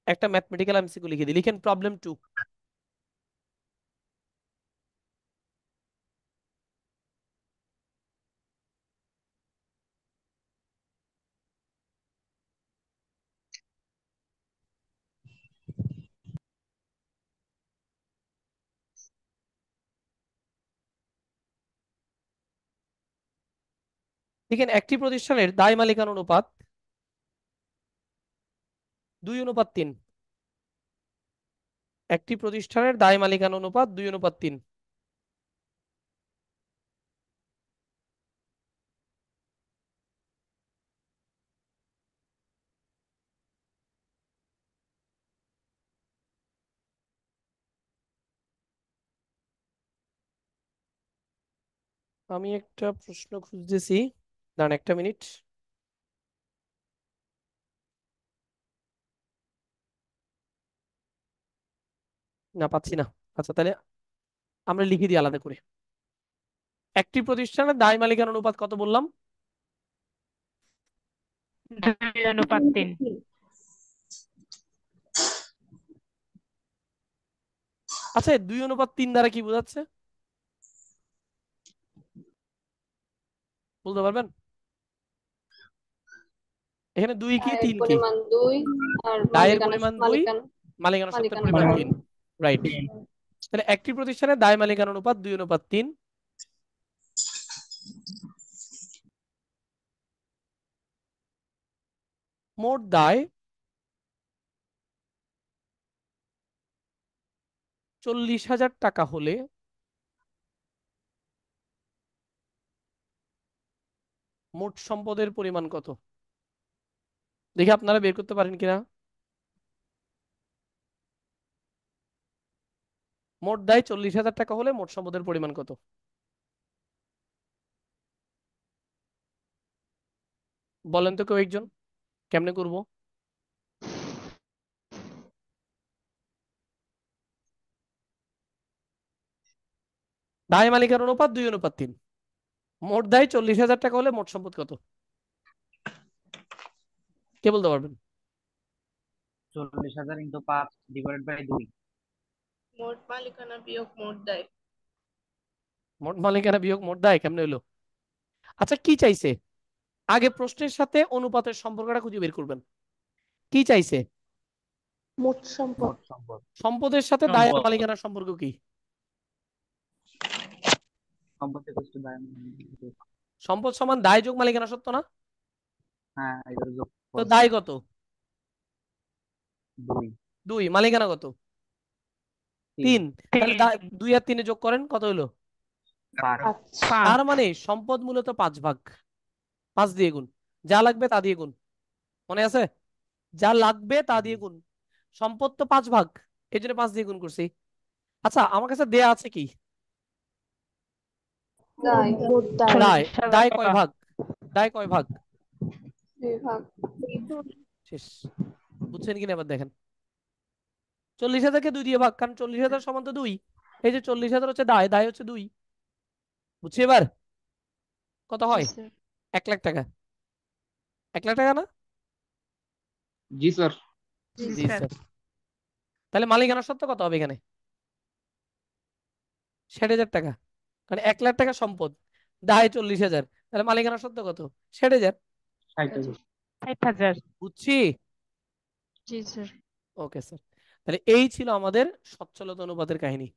একটা ম্যাথমেটিক্যাল এমসিকিউ লিখে দিই। লিখেন প্রবলেম 2। লিখেন একটি প্রতিষ্ঠানের দায় মালিকানা অনুপাত 2:3। একটি প্রতিষ্ঠানের দায় মালিকানা অনুপাত 2:3। আমি একটা প্রশ্ন খুঁজতেছি, দাঁড়ান একটা মিনিট। না পাচ্ছি না। আচ্ছা তাহলে আমরা লিখে দিই আলাদা করে। একটি প্রতিষ্ঠানের দায় মালিকানা অনুপাত কত বললাম? 2:3। আচ্ছা 2:3 দ্বারা কি বোঝাচ্ছে বলতে পারবেন? এখানে 2 কি দায়ের 3 কি? পরিমাণ 2 আর দায়ের মালিকানা পরিমাণ 2, মালিকানা মালিকানা সত্ত্বের মালিকানা পরিমাণ পরিমাণ 3। রাইট। তাহলে একটি প্রতিষ্ঠানের দায় মালিকানা অনুপাত 2:3। মোট দায় 40,000 টাকা হলে মোট সম্পদের পরিমাণ কত? দেখি আপনারা বের করতে পারেন কিনা। মোট দায় 40,000 টাকা হলে মোট সম্পদের পরিমাণ কত? বলেন তো কেউ একজন, কেমনে করব? দায় মালিকানার অনুপাত 2:3। মোট দায় 40,000 টাকা হলে মোট সম্পদ কত? কে বলতে পারবেন? 40,000 ইন্টু 5 ডিভাইডেড বাই 2। মোট মালিকানা বিয়োগ মোট দায়। মোট মালিকানা বিয়োগ মোট দায় কেমনে হলো? আচ্ছা কি চাইছে? আগে প্রশ্নের সাথে অনুপাতের সম্পর্কটা খুঁজে বের করবেন। কি চাইছে? মোট সম্পদ। মোট সম্পদ। সম্পদের সাথে দায় আর সম্পদ। মালিকানার সম্পর্ক কি? সম্পদ ইকুয়াল টু দায়। সম্পদ সমান দায় যোগ মালিকানা, সত্য না? হ্যাঁ, এটার যোগ তো দায় কত? 2। 2। মালিকানা কত? 3। তাহলে 2 আর 3 যোগ করেন, কত হলো? 5। তার মানে সম্পদ মূলত 5 ভাগ। 5 দিয়ে গুণ, যা লাগবে তা দিয়ে গুণ। মনে আছে? যা লাগবে তা দিয়ে গুণ। সম্পদ তো 5 ভাগ, এই জন্য 5 দিয়ে গুণ করছি। আচ্ছা আমার কাছে দেয়া আছে কি? দায়। মোট দায়। দায়। 40,000 দায় টাকা। কয় ভাগ? দায় কয় ভাগ? 2 ভাগ। শেষ। বুঝছেন কিনা এবার দেখেন। 40,000-কে 2 দিয়ে ভাগ, কারণ 40,000 সমান তো 2। এই যে 40,000 হচ্ছে দায়, দায় হচ্ছে 2। বুঝছি এবার? কত হয়? 1 লাখ টাকা। 1 লাখ টাকা না? জি স্যার। জি স্যার। তাহলে মালিকানা সত্ত্ব কত হবে এখানে? 60,000 টাকা। কারণ 1 লাখ টাকা সম্পদ, দায় 40,000, তাহলে মালিকানা সত্ত্ব কত? 60,000। 60,000। 60,000। বুঝছি? জি স্যার। Okay sir. তাহলে এই ছিল আমাদের সচ্ছলতা অনুপাতের কাহিনী।